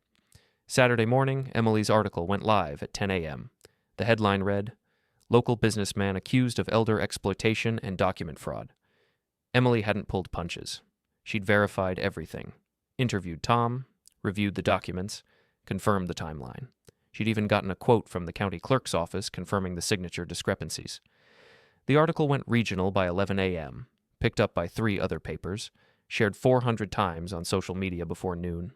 Saturday morning, Emily's article went live at 10 a.m. The headline read, Local businessman accused of elder exploitation and document fraud. Emily hadn't pulled punches. She'd verified everything. Interviewed Tom, reviewed the documents, confirmed the timeline. She'd even gotten a quote from the county clerk's office confirming the signature discrepancies. The article went regional by 11 a.m., picked up by 3 other papers, shared 400 times on social media before noon.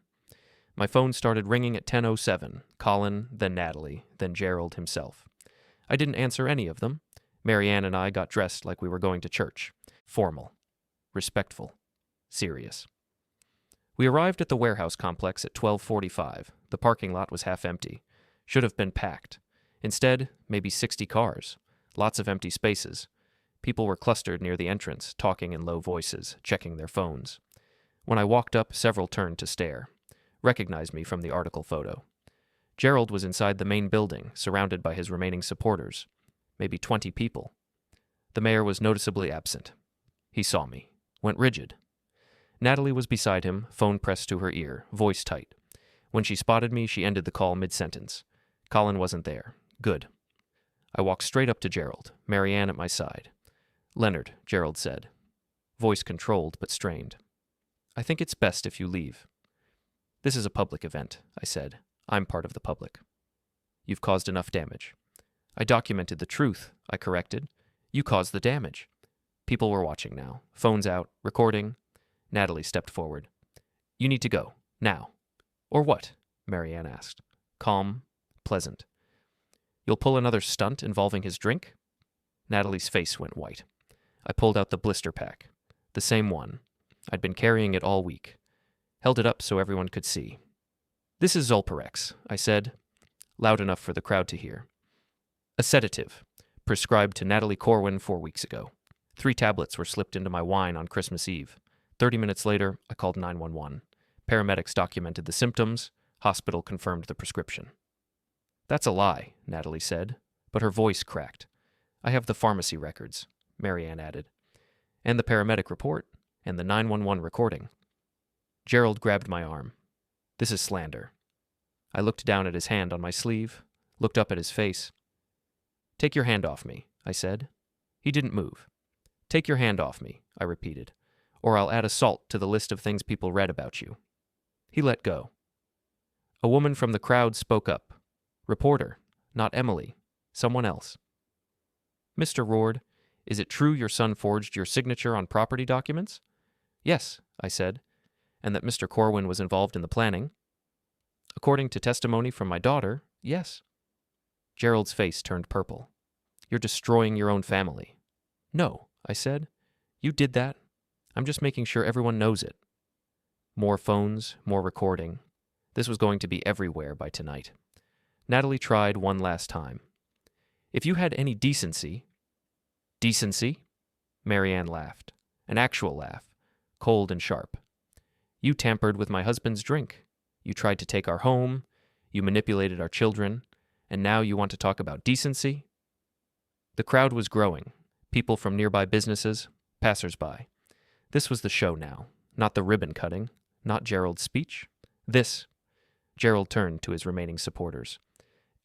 My phone started ringing at 10:07, Colin, then Natalie, then Gerald himself. I didn't answer any of them. Marianne and I got dressed like we were going to church. Formal. Respectful. Serious. We arrived at the warehouse complex at 12:45. The parking lot was half empty. Should have been packed. Instead, maybe 60 cars. Lots of empty spaces. People were clustered near the entrance, talking in low voices, checking their phones. When I walked up, several turned to stare. Recognized me from the article photo. Gerald was inside the main building, surrounded by his remaining supporters. Maybe 20 people. The mayor was noticeably absent. He saw me. Went rigid. Natalie was beside him, phone pressed to her ear, voice tight. When she spotted me, she ended the call mid-sentence. Colin wasn't there. Good. I walked straight up to Gerald, Marianne at my side. Leonard, Gerald said. Voice controlled but strained. I think it's best if you leave. This is a public event, I said. I'm part of the public. You've caused enough damage. I documented the truth, I corrected. You caused the damage. People were watching now. Phones out, recording. Natalie stepped forward. You need to go. Now. Or what? Marianne asked. Calm, pleasant. You'll pull another stunt involving his drink? Natalie's face went white. I pulled out the blister pack. The same one. I'd been carrying it all week. Held it up so everyone could see. This is Zolpirex, I said, loud enough for the crowd to hear. A sedative, prescribed to Natalie Corwin 4 weeks ago. 3 tablets were slipped into my wine on Christmas Eve. 30 minutes later, I called 911. Paramedics documented the symptoms. Hospital confirmed the prescription. That's a lie, Natalie said, but her voice cracked. I have the pharmacy records, Marianne added, and the paramedic report, and the 911 recording. Gerald grabbed my arm. This is slander. I looked down at his hand on my sleeve, looked up at his face. Take your hand off me, I said. He didn't move. Take your hand off me, I repeated, or I'll add assault to the list of things people read about you. He let go. A woman from the crowd spoke up. Reporter, not Emily, someone else. Mr. Rourde, is it true your son forged your signature on property documents? Yes, I said, and that Mr. Corwin was involved in the planning. According to testimony from my daughter, yes. Gerald's face turned purple. You're destroying your own family. No, I said. You did that. I'm just making sure everyone knows it. More phones, more recording. This was going to be everywhere by tonight. Natalie tried one last time. If you had any decency... Decency? Marianne laughed. An actual laugh. Cold and sharp. You tampered with my husband's drink. You tried to take our home. You manipulated our children. And now you want to talk about decency? The crowd was growing. People from nearby businesses, passers-by. This was the show now. Not the ribbon cutting. Not Gerald's speech. This. Gerald turned to his remaining supporters.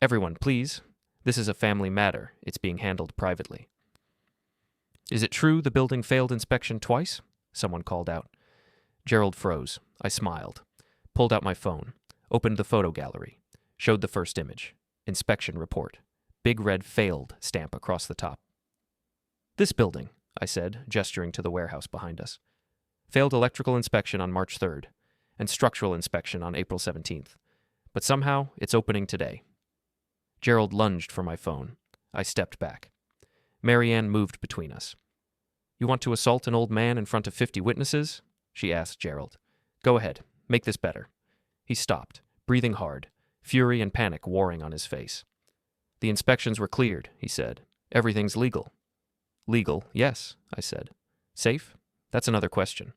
Everyone, please. This is a family matter. It's being handled privately. Is it true the building failed inspection twice? Someone called out. Gerald froze. I smiled. Pulled out my phone. Opened the photo gallery. Showed the first image. Inspection report. Big red failed stamp across the top. This building, I said, gesturing to the warehouse behind us. Failed electrical inspection on March 3rd, and structural inspection on April 17th. But somehow, it's opening today. Gerald lunged for my phone. I stepped back. Marianne moved between us. You want to assault an old man in front of 50 witnesses? She asked Gerald. Go ahead. Make this better. He stopped, breathing hard, fury and panic warring on his face. The inspections were cleared, he said. Everything's legal. Legal, yes, I said. Safe? That's another question.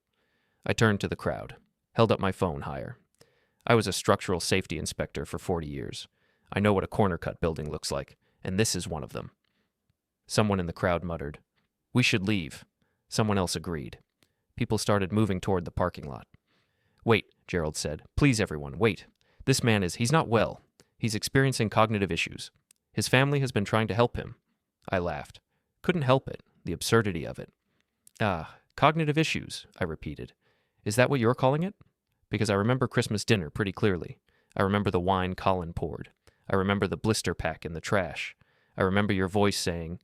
I turned to the crowd, held up my phone higher. I was a structural safety inspector for 40 years. I know what a corner-cut building looks like, and this is one of them. Someone in the crowd muttered, We should leave. Someone else agreed. People started moving toward the parking lot. Wait, Gerald said. Please, everyone, wait. This man he's not well. He's experiencing cognitive issues. His family has been trying to help him. I laughed. Couldn't help it, the absurdity of it. Cognitive issues, I repeated. Is that what you're calling it? Because I remember Christmas dinner pretty clearly. I remember the wine Colin poured. I remember the blister pack in the trash. I remember your voice saying,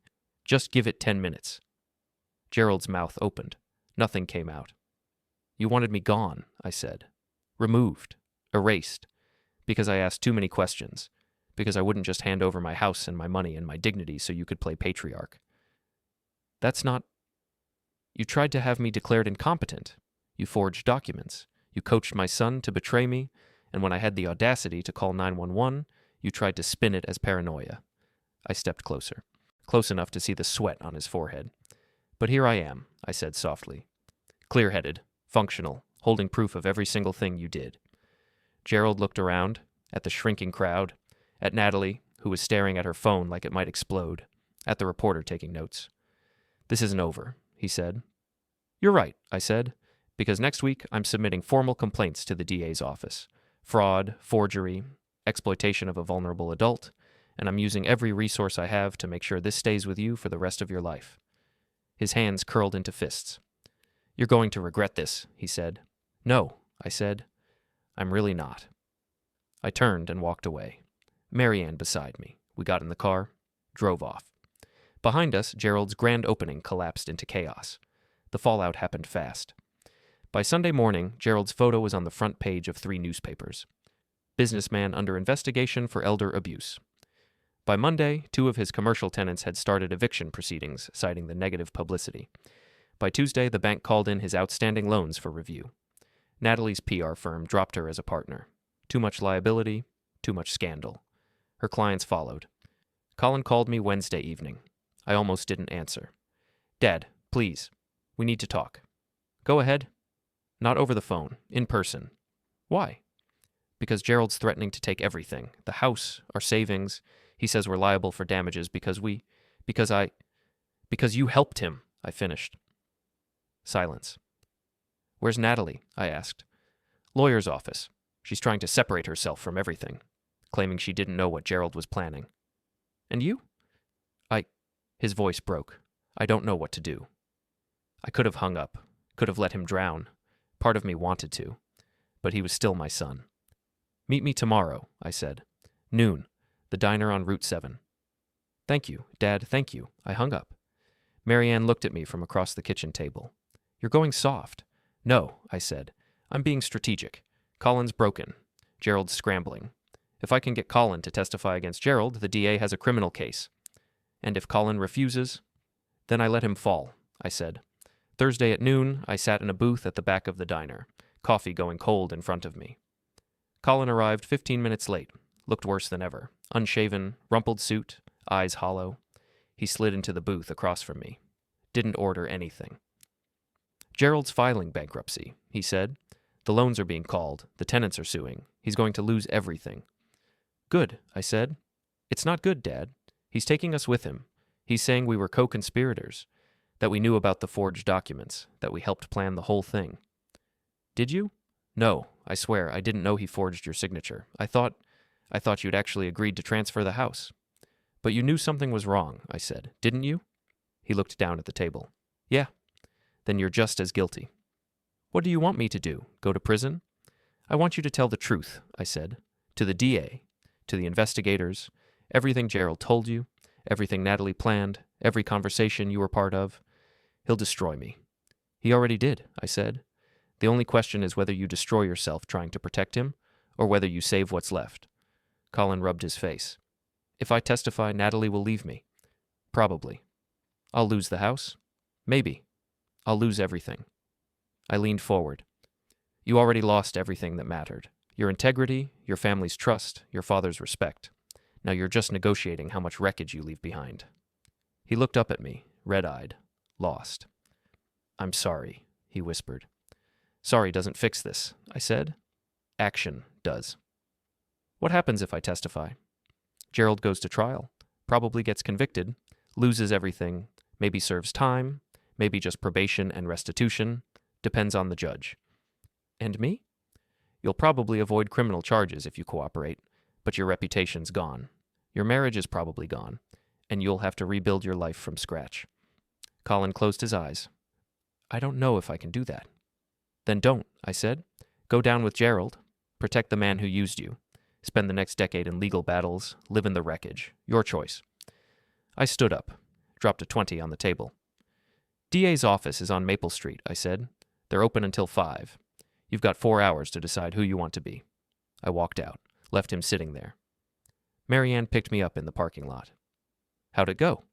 Just give it 10 minutes. Gerald's mouth opened. Nothing came out. You wanted me gone, I said. Removed. Erased. Because I asked too many questions. Because I wouldn't just hand over my house and my money and my dignity so you could play patriarch. That's not... You tried to have me declared incompetent. You forged documents. You coached my son to betray me, and when I had the audacity to call 911, you tried to spin it as paranoia. I stepped closer, close enough to see the sweat on his forehead. But here I am, I said softly. Clear-headed, functional, holding proof of every single thing you did. Gerald looked around, at the shrinking crowd, at Natalie, who was staring at her phone like it might explode, at the reporter taking notes. This isn't over, he said. You're right, I said, because next week I'm submitting formal complaints to the DA's office. Fraud, forgery, exploitation of a vulnerable adult, and I'm using every resource I have to make sure this stays with you for the rest of your life. His hands curled into fists. You're going to regret this, he said. No, I said. I'm really not. I turned and walked away. Marianne beside me. We got in the car, drove off. Behind us, Gerald's grand opening collapsed into chaos. The fallout happened fast. By Sunday morning, Gerald's photo was on the front page of 3 newspapers. Businessman under investigation for elder abuse. By Monday, 2 of his commercial tenants had started eviction proceedings, citing the negative publicity. By Tuesday, the bank called in his outstanding loans for review. Natalie's PR firm dropped her as a partner. Too much liability, too much scandal. Her clients followed. Colin called me Wednesday evening. I almost didn't answer. Dad, please, we need to talk. Go ahead. Not over the phone, in person. Why? Because Gerald's threatening to take everything. The house, our savings. He says we're liable for damages because you helped him, I finished. Silence. Where's Natalie? I asked. Lawyer's office. She's trying to separate herself from everything, claiming she didn't know what Gerald was planning. And you? His voice broke. I don't know what to do. I could have hung up, could have let him drown. Part of me wanted to, but he was still my son. Meet me tomorrow, I said. Noon, the diner on Route 7. Thank you, Dad, thank you. I hung up. Marianne looked at me from across the kitchen table. You're going soft. No, I said. I'm being strategic. Colin's broken. Gerald's scrambling. If I can get Colin to testify against Gerald, the DA has a criminal case. And if Colin refuses, then I let him fall, I said. Thursday at noon, I sat in a booth at the back of the diner, coffee going cold in front of me. Colin arrived 15 minutes late, looked worse than ever, unshaven, rumpled suit, eyes hollow. He slid into the booth across from me. Didn't order anything. Gerald's filing bankruptcy, he said. The loans are being called. The tenants are suing. He's going to lose everything. Good, I said. It's not good, Dad. He's taking us with him. He's saying we were co-conspirators, that we knew about the forged documents, that we helped plan the whole thing. Did you? No, I swear, I didn't know he forged your signature. I thought you'd actually agreed to transfer the house. But you knew something was wrong, I said. Didn't you? He looked down at the table. Yeah. Then you're just as guilty. What do you want me to do? Go to prison? I want you to tell the truth, I said. To the DA, to the investigators, everything Gerald told you, everything Natalie planned, every conversation you were part of. He'll destroy me. He already did, I said. The only question is whether you destroy yourself trying to protect him, or whether you save what's left. Colin rubbed his face. If I testify, Natalie will leave me. Probably. I'll lose the house. Maybe. I'll lose everything. I leaned forward. You already lost everything that mattered. Your integrity, your family's trust, your father's respect. Now you're just negotiating how much wreckage you leave behind. He looked up at me, red-eyed, lost. I'm sorry, he whispered. Sorry doesn't fix this, I said. Action does. What happens if I testify? Gerald goes to trial, probably gets convicted, loses everything, maybe serves time, maybe just probation and restitution, depends on the judge. And me? You'll probably avoid criminal charges if you cooperate, but your reputation's gone. Your marriage is probably gone, and you'll have to rebuild your life from scratch. Colin closed his eyes. I don't know if I can do that. Then don't, I said. Go down with Gerald. Protect the man who used you. Spend the next decade in legal battles. Live in the wreckage. Your choice. I stood up, dropped a 20 on the table. DA's office is on Maple Street, I said. They're open until 5. You've got 4 hours to decide who you want to be. I walked out, left him sitting there. Marianne picked me up in the parking lot. How'd it go?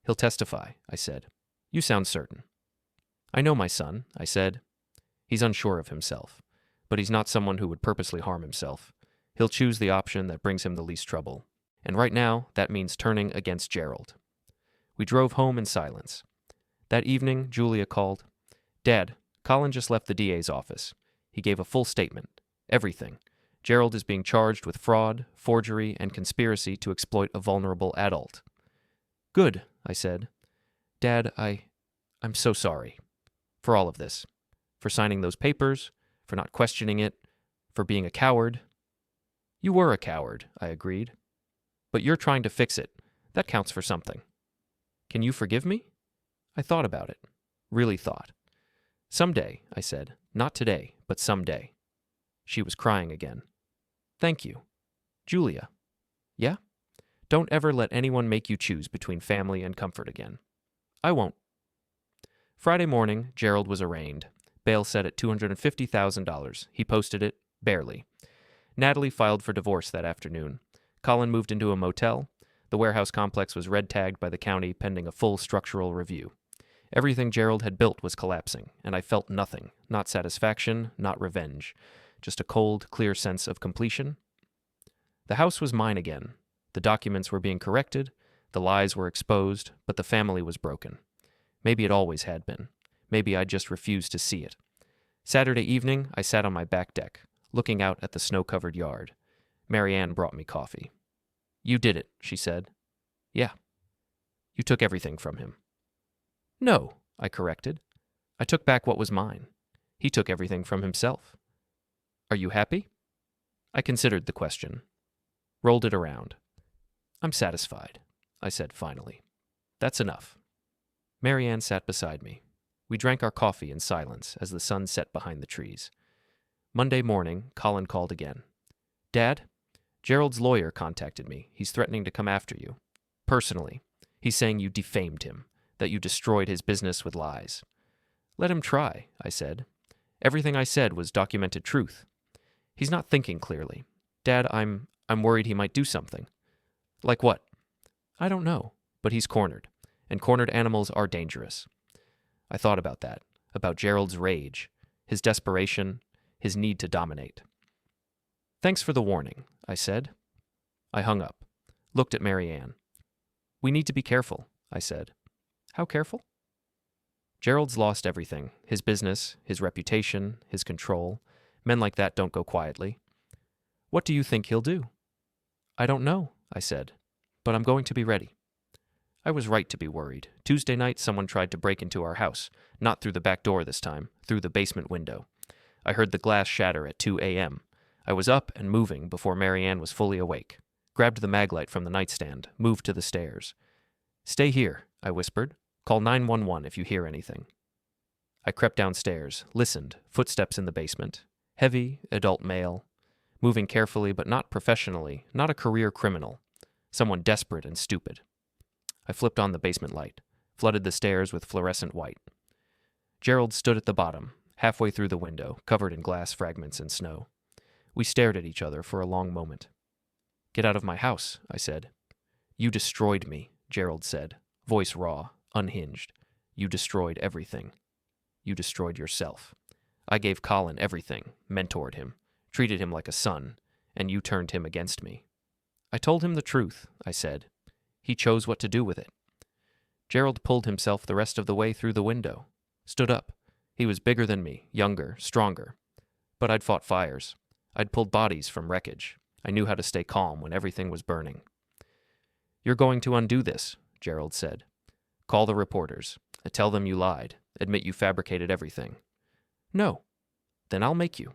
He'll testify, I said. You sound certain. I know my son, I said. He's unsure of himself, but he's not someone who would purposely harm himself. He'll choose the option that brings him the least trouble, and right now that means turning against Gerald. We drove home in silence. That evening, Julia called. Dad, Colin just left the DA's office. He gave a full statement. Everything. Gerald is being charged with fraud, forgery, and conspiracy to exploit a vulnerable adult. Good, I said. Dad, I'm so sorry. For all of this. For signing those papers, for not questioning it, for being a coward. You were a coward, I agreed. But you're trying to fix it. That counts for something. Can you forgive me? I thought about it. Really thought. Someday, I said. Not today, but someday. She was crying again. Thank you. Julia. Yeah? Don't ever let anyone make you choose between family and comfort again. I won't. Friday morning, Gerald was arraigned. Bail set at $250,000. He posted it, barely. Natalie filed for divorce that afternoon. Colin moved into a motel. The warehouse complex was red-tagged by the county pending a full structural review. Everything Gerald had built was collapsing, and I felt nothing, not satisfaction, not revenge, just a cold, clear sense of completion. The house was mine again. The documents were being corrected, the lies were exposed, but the family was broken. Maybe it always had been. Maybe I just refused to see it. Saturday evening, I sat on my back deck, looking out at the snow-covered yard. Marianne brought me coffee. You did it, she said. Yeah. You took everything from him. No, I corrected. I took back what was mine. He took everything from himself. Are you happy? I considered the question. Rolled it around. I'm satisfied, I said finally. That's enough. Marianne sat beside me. We drank our coffee in silence as the sun set behind the trees. Monday morning, Colin called again. Dad, Gerald's lawyer contacted me. He's threatening to come after you. Personally. He's saying you defamed him, that you destroyed his business with lies. Let him try, I said. Everything I said was documented truth. He's not thinking clearly. Dad, I'm worried he might do something. Like what? I don't know, but he's cornered, and cornered animals are dangerous. I thought about that, about Gerald's rage, his desperation, his need to dominate. Thanks for the warning, I said. I hung up, looked at Marianne. We need to be careful, I said. How careful? Gerald's lost everything, his business, his reputation, his control. Men like that don't go quietly. What do you think he'll do? I don't know, I said, but I'm going to be ready. I was right to be worried. Tuesday night, someone tried to break into our house, not through the back door this time, through the basement window. I heard the glass shatter at 2 a.m. I was up and moving before Marianne was fully awake. Grabbed the maglite from the nightstand, moved to the stairs. Stay here, I whispered. Call 911 if you hear anything. I crept downstairs, listened, footsteps in the basement. Heavy, adult male. Moving carefully but not professionally, not a career criminal. Someone desperate and stupid. I flipped on the basement light, flooded the stairs with fluorescent white. Gerald stood at the bottom, halfway through the window, covered in glass fragments and snow. We stared at each other for a long moment. Get out of my house, I said. You destroyed me, Gerald said, voice raw, unhinged. You destroyed everything. You destroyed yourself. I gave Colin everything, mentored him, treated him like a son, and you turned him against me. I told him the truth, I said. He chose what to do with it. Gerald pulled himself the rest of the way through the window. Stood up. He was bigger than me, younger, stronger. But I'd fought fires. I'd pulled bodies from wreckage. I knew how to stay calm when everything was burning. You're going to undo this, Gerald said. Call the reporters. Tell them you lied. Admit you fabricated everything. No. Then I'll make you.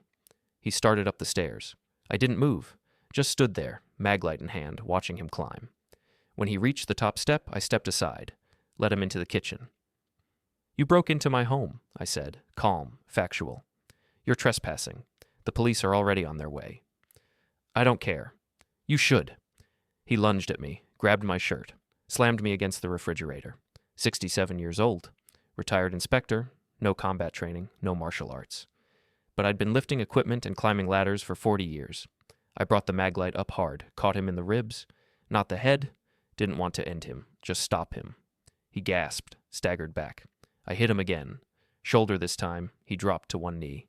He started up the stairs. I didn't move. Just stood there, maglite in hand, watching him climb. When he reached the top step, I stepped aside, let him into the kitchen. You broke into my home, I said, calm, factual. You're trespassing. The police are already on their way. I don't care. You should. He lunged at me, grabbed my shirt, slammed me against the refrigerator. 67 years old, retired inspector, no combat training, no martial arts. But I'd been lifting equipment and climbing ladders for 40 years. I brought the maglite up hard, caught him in the ribs, not the head. Didn't want to end him, just stop him. He gasped, staggered back. I hit him again. Shoulder this time, he dropped to one knee.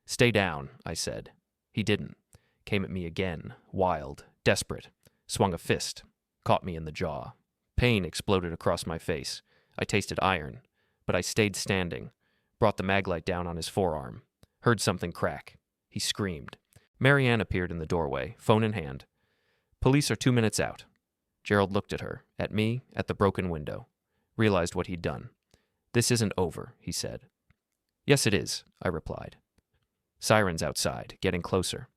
Stay down, I said. He didn't. Came at me again, wild, desperate. Swung a fist, caught me in the jaw. Pain exploded across my face. I tasted iron, but I stayed standing. Brought the maglite down on his forearm. Heard something crack. He screamed. Marianne appeared in the doorway, phone in hand. Police are 2 minutes out. Gerald looked at her, at me, at the broken window. Realized what he'd done. This isn't over, he said. Yes, it is, I replied. Sirens outside, getting closer.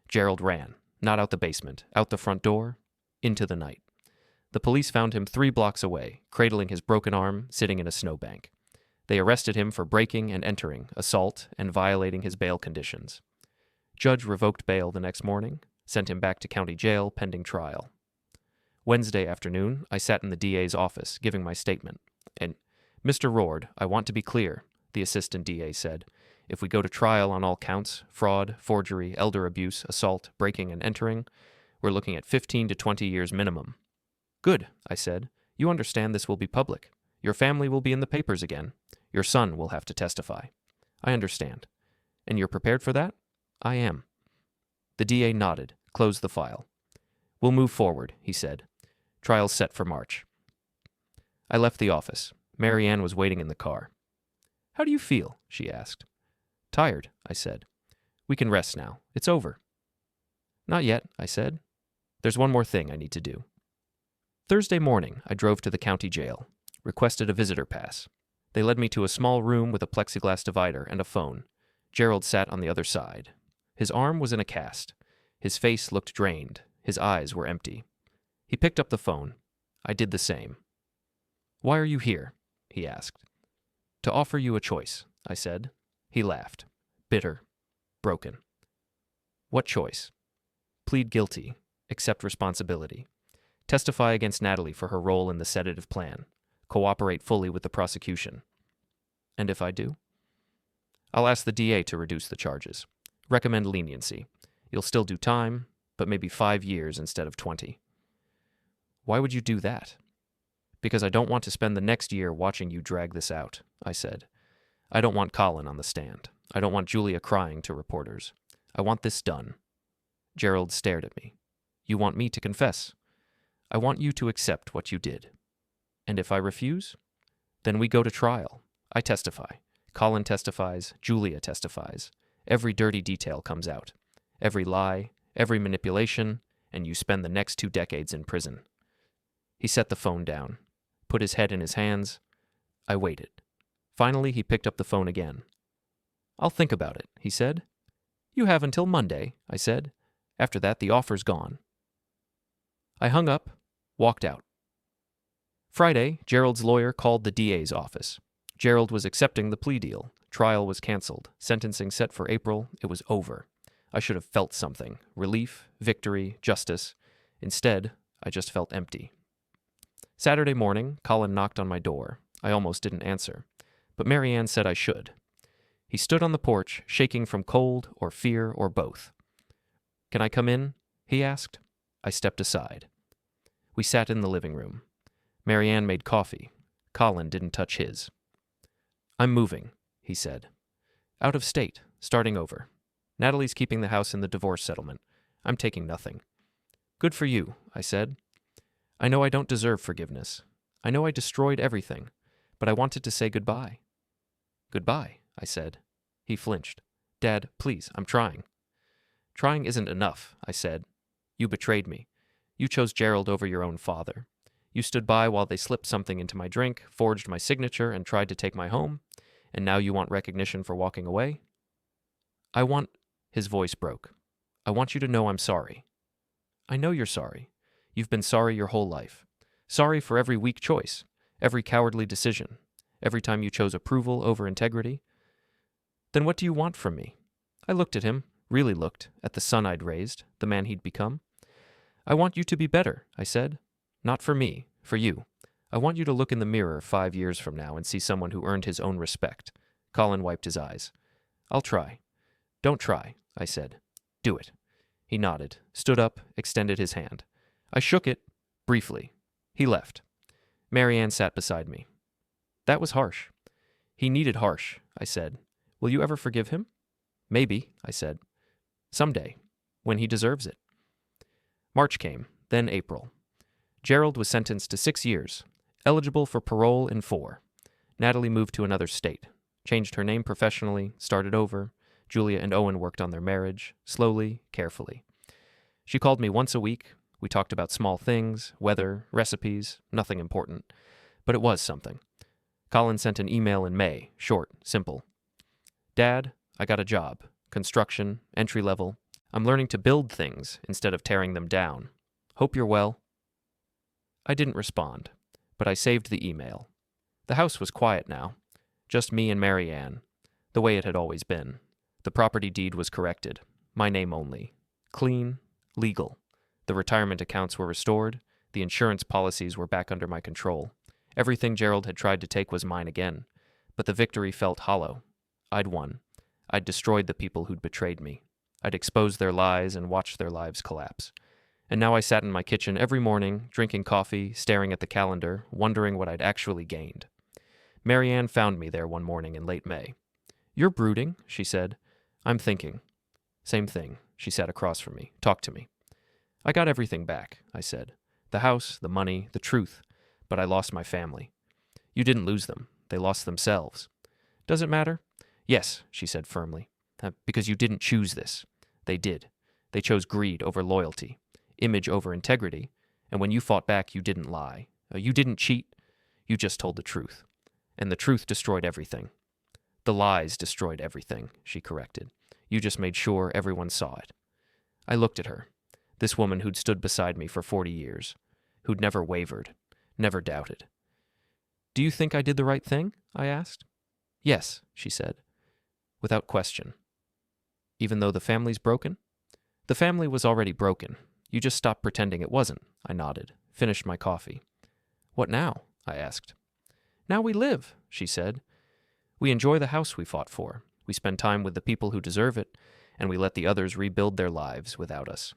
Gerald ran, not out the basement, out the front door, into the night. The police found him 3 blocks away, cradling his broken arm, sitting in a snowbank. They arrested him for breaking and entering, assault, and violating his bail conditions. Judge revoked bail the next morning, sent him back to county jail pending trial. Wednesday afternoon, I sat in the DA's office, giving my statement. And, Mr. Rourde, I want to be clear, the assistant DA said. If we go to trial on all counts, fraud, forgery, elder abuse, assault, breaking and entering, we're looking at 15 to 20 years minimum. Good, I said. You understand this will be public. Your family will be in the papers again. Your son will have to testify. I understand. And you're prepared for that? I am. The DA nodded, closed the file. We'll move forward, he said. Trial's set for March. I left the office. Mary Ann was waiting in the car. How do you feel? She asked. Tired, I said. We can rest now. It's over. Not yet, I said. There's one more thing I need to do. Thursday morning, I drove to the county jail, requested a visitor pass. They led me to a small room with a plexiglass divider and a phone. Gerald sat on the other side. His arm was in a cast. His face looked drained. His eyes were empty. He picked up the phone. I did the same. Why are you here? He asked. To offer you a choice, I said. He laughed. Bitter. Broken. What choice? Plead guilty. Accept responsibility. Testify against Natalie for her role in the sedative plan. Cooperate fully with the prosecution. And if I do? I'll ask the DA to reduce the charges. Recommend leniency. You'll still do time, but maybe 5 years instead of 20. Why would you do that? Because I don't want to spend the next year watching you drag this out, I said. I don't want Colin on the stand. I don't want Julia crying to reporters. I want this done. Gerald stared at me. You want me to confess? I want you to accept what you did. And if I refuse? Then we go to trial. I testify. Colin testifies. Julia testifies. Every dirty detail comes out. Every lie, every manipulation, and you spend the next 2 decades in prison. He set the phone down, put his head in his hands. I waited. Finally, he picked up the phone again. I'll think about it, he said. You have until Monday, I said. After that, the offer's gone. I hung up, walked out. Friday, Gerald's lawyer called the DA's office. Gerald was accepting the plea deal. Trial was canceled. Sentencing set for April. It was over. I should have felt something. Relief, victory, justice. Instead, I just felt empty. Saturday morning, Colin knocked on my door. I almost didn't answer. But Mary Ann said I should. He stood on the porch, shaking from cold or fear or both. Can I come in? He asked. I stepped aside. We sat in the living room. Mary Ann made coffee. Colin didn't touch his. I'm moving, he said. Out of state, starting over. Natalie's keeping the house in the divorce settlement. I'm taking nothing. Good for you, I said. I know I don't deserve forgiveness. I know I destroyed everything, but I wanted to say goodbye. Goodbye, I said. He flinched. Dad, please, I'm trying. Trying isn't enough, I said. You betrayed me. You chose Gerald over your own father. You stood by while they slipped something into my drink, forged my signature, and tried to take my home, and now you want recognition for walking away? His voice broke. I want you to know I'm sorry. I know you're sorry. You've been sorry your whole life. Sorry for every weak choice, every cowardly decision, every time you chose approval over integrity. Then what do you want from me? I looked at him, really looked, at the son I'd raised, the man he'd become. I want you to be better, I said. Not for me, for you. I want you to look in the mirror 5 years from now and see someone who earned his own respect. Colin wiped his eyes. I'll try. Don't try, I said. Do it. He nodded, stood up, extended his hand. I shook it, briefly. He left. Mary Ann sat beside me. That was harsh. He needed harsh, I said. Will you ever forgive him? Maybe, I said. Someday, when he deserves it. March came, then April. Gerald was sentenced to 6 years, eligible for parole in 4. Natalie moved to another state, changed her name professionally, started over. Julia and Owen worked on their marriage, slowly, carefully. She called me once a week. We talked about small things, weather, recipes, nothing important. But it was something. Colin sent an email in May, short, simple. Dad, I got a job. Construction, entry level. I'm learning to build things instead of tearing them down. Hope you're well. I didn't respond, but I saved the email. The house was quiet now. Just me and Mary Ann, the way it had always been. The property deed was corrected. My name only. Clean, legal. The retirement accounts were restored. The insurance policies were back under my control. Everything Gerald had tried to take was mine again. But the victory felt hollow. I'd won. I'd destroyed the people who'd betrayed me. I'd exposed their lies and watched their lives collapse. And now I sat in my kitchen every morning, drinking coffee, staring at the calendar, wondering what I'd actually gained. Marianne found me there one morning in late May. "You're brooding," she said. "I'm thinking." "Same thing." She sat across from me. "Talk to me." "I got everything back," I said. "The house, the money, the truth. But I lost my family." "You didn't lose them. They lost themselves." "Does it matter?" "Yes," she said firmly. "Because you didn't choose this. They did. They chose greed over loyalty, image over integrity, and when you fought back, you didn't lie. You didn't cheat. You just told the truth. And the truth destroyed everything." "The lies destroyed everything," she corrected. "You just made sure everyone saw it." I looked at her, this woman who'd stood beside me for 40 years, who'd never wavered, never doubted. "Do you think I did the right thing?" I asked. "Yes," she said, without question. "Even though the family's broken?" "The family was already broken. You just stopped pretending it wasn't," I nodded, finished my coffee. "What now?" I asked. "Now we live," she said. "We enjoy the house we fought for. We spend time with the people who deserve it, and we let the others rebuild their lives without us."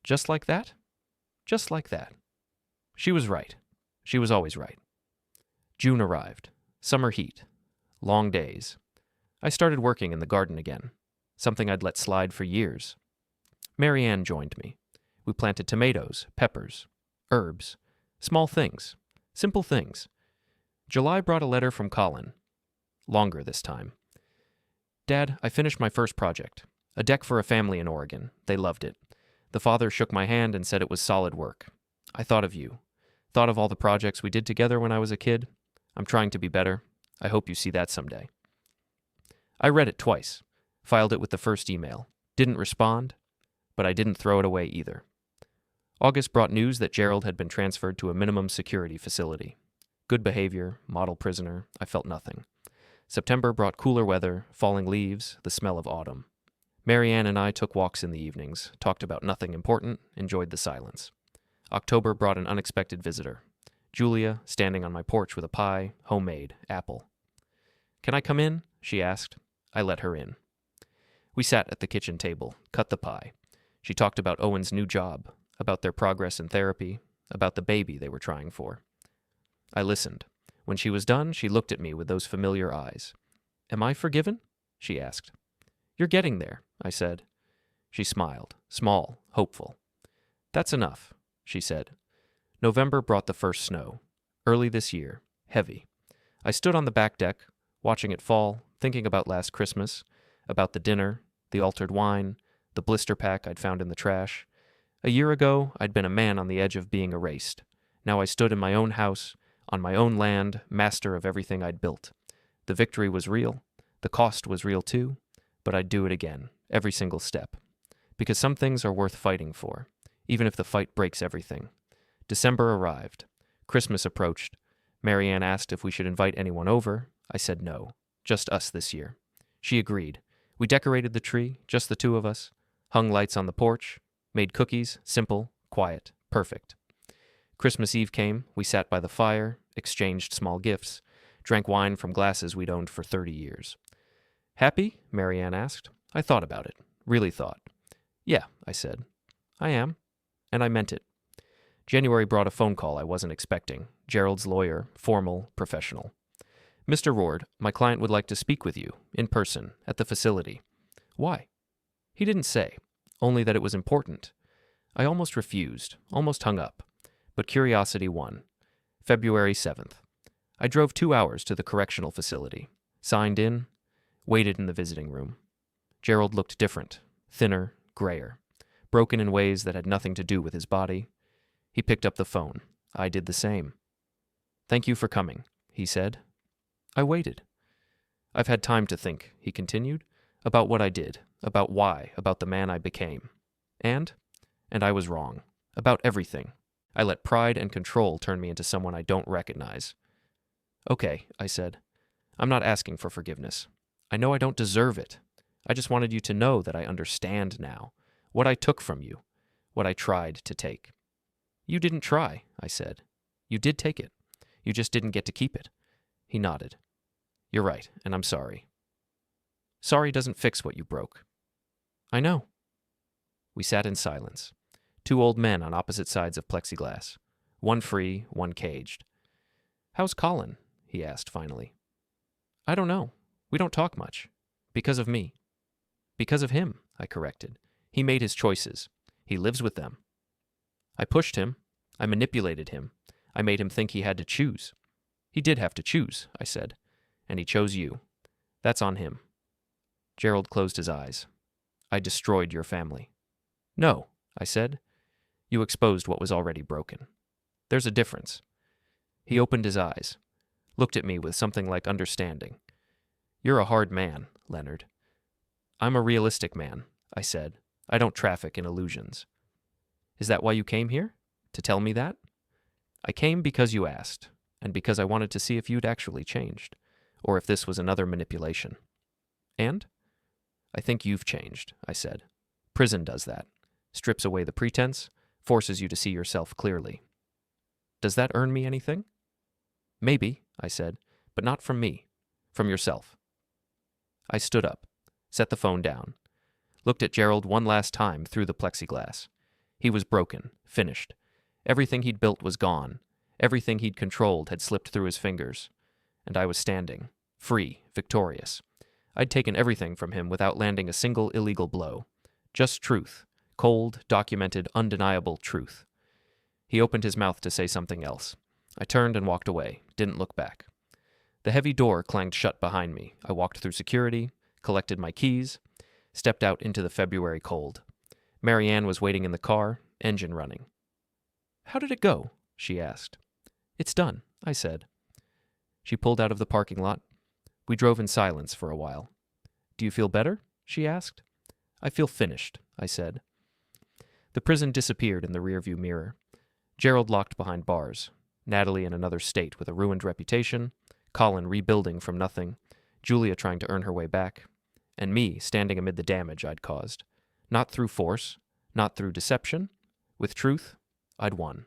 Just like that? Just like that. She was right. She was always right. June arrived. Summer heat. Long days. I started working in the garden again, something I'd let slide for years. Marianne joined me. We planted tomatoes, peppers, herbs, small things, simple things. July brought a letter from Colin. Longer this time. "Dad, I finished my first project. A deck for a family in Oregon. They loved it. The father shook my hand and said it was solid work. I thought of you. Thought of all the projects we did together when I was a kid. I'm trying to be better. I hope you see that someday." I read it twice. Filed it with the first email. Didn't respond, but I didn't throw it away either. August brought news that Gerald had been transferred to a minimum security facility. Good behavior, model prisoner, I felt nothing. September brought cooler weather, falling leaves, the smell of autumn. Marianne and I took walks in the evenings, talked about nothing important, enjoyed the silence. October brought an unexpected visitor. Julia, standing on my porch with a pie, homemade, apple. "Can I come in?" she asked. I let her in. We sat at the kitchen table, cut the pie. She talked about Owen's new job, about their progress in therapy, about the baby they were trying for. I listened. When she was done, she looked at me with those familiar eyes. "Am I forgiven?" she asked. "You're getting there," I said. She smiled, small, hopeful. "That's enough," she said. November brought the first snow. Early this year, heavy. I stood on the back deck, watching it fall, thinking about last Christmas, about the dinner, the altered wine, the blister pack I'd found in the trash. A year ago, I'd been a man on the edge of being erased. Now I stood in my own house, on my own land, master of everything I'd built. The victory was real. The cost was real too. But I'd do it again, every single step. Because some things are worth fighting for, even if the fight breaks everything. December arrived. Christmas approached. Marianne asked if we should invite anyone over. I said no, just us this year. She agreed. We decorated the tree, just the two of us, hung lights on the porch, made cookies, simple, quiet, perfect. Christmas Eve came, we sat by the fire, exchanged small gifts, drank wine from glasses we'd owned for 30 years. "Happy?" Marianne asked. I thought about it, really thought. "Yeah," I said. "I am." And I meant it. January brought a phone call I wasn't expecting. Gerald's lawyer, formal, professional. "Mr. Rourde, my client would like to speak with you, in person, at the facility." "Why?" He didn't say, only that it was important. I almost refused, almost hung up. But curiosity won. February 7th. I drove 2 hours to the correctional facility. Signed in, waited in the visiting room. Gerald looked different, thinner, grayer, broken in ways that had nothing to do with his body. He picked up the phone. I did the same. "Thank you for coming," he said. I waited. "I've had time to think," he continued, "about what I did, about why, about the man I became. And I was wrong. About everything. I let pride and control turn me into someone I don't recognize." "Okay," I said. "I'm not asking for forgiveness. I know I don't deserve it. I just wanted you to know that I understand now. What I took from you. What I tried to take." You didn't try, I said. You did take it. You just didn't get to keep it. He nodded. You're right, and I'm sorry. Sorry doesn't fix what you broke. I know. We sat in silence. Two old men on opposite sides of plexiglass. One free, one caged. How's Colin? He asked finally. I don't know. We don't talk much. Because of me. Because of him, I corrected. He made his choices. He lives with them. I pushed him. I manipulated him. I made him think he had to choose. He did have to choose, I said. And he chose you. That's on him. Gerald closed his eyes. I destroyed your family. No, I said. You exposed what was already broken. There's a difference. He opened his eyes, looked at me with something like understanding. You're a hard man, Leonard. I'm a realistic man, I said. I don't traffic in illusions. Is that why you came here? To tell me that? I came because you asked, and because I wanted to see if you'd actually changed, or if this was another manipulation. And? I think you've changed, I said. Prison does that. Strips away the pretense, forces you to see yourself clearly. Does that earn me anything? Maybe, I said, but not from me. From yourself. I stood up, set the phone down, looked at Gerald one last time through the plexiglass. He was broken, finished. Everything he'd built was gone. Everything he'd controlled had slipped through his fingers. And I was standing, free, victorious. I'd taken everything from him without landing a single illegal blow. Just truth. Cold, documented, undeniable truth. He opened his mouth to say something else. I turned and walked away, didn't look back. The heavy door clanged shut behind me. I walked through security, collected my keys, stepped out into the February cold. Marianne was waiting in the car, engine running. How did it go? She asked. It's done, I said. She pulled out of the parking lot. We drove in silence for a while. Do you feel better? She asked. I feel finished, I said. The prison disappeared in the rearview mirror. Gerald locked behind bars. Natalie in another state with a ruined reputation. Colin rebuilding from nothing. Julia trying to earn her way back. And me standing amid the damage I'd caused. Not through force, not through deception. With truth, I'd won.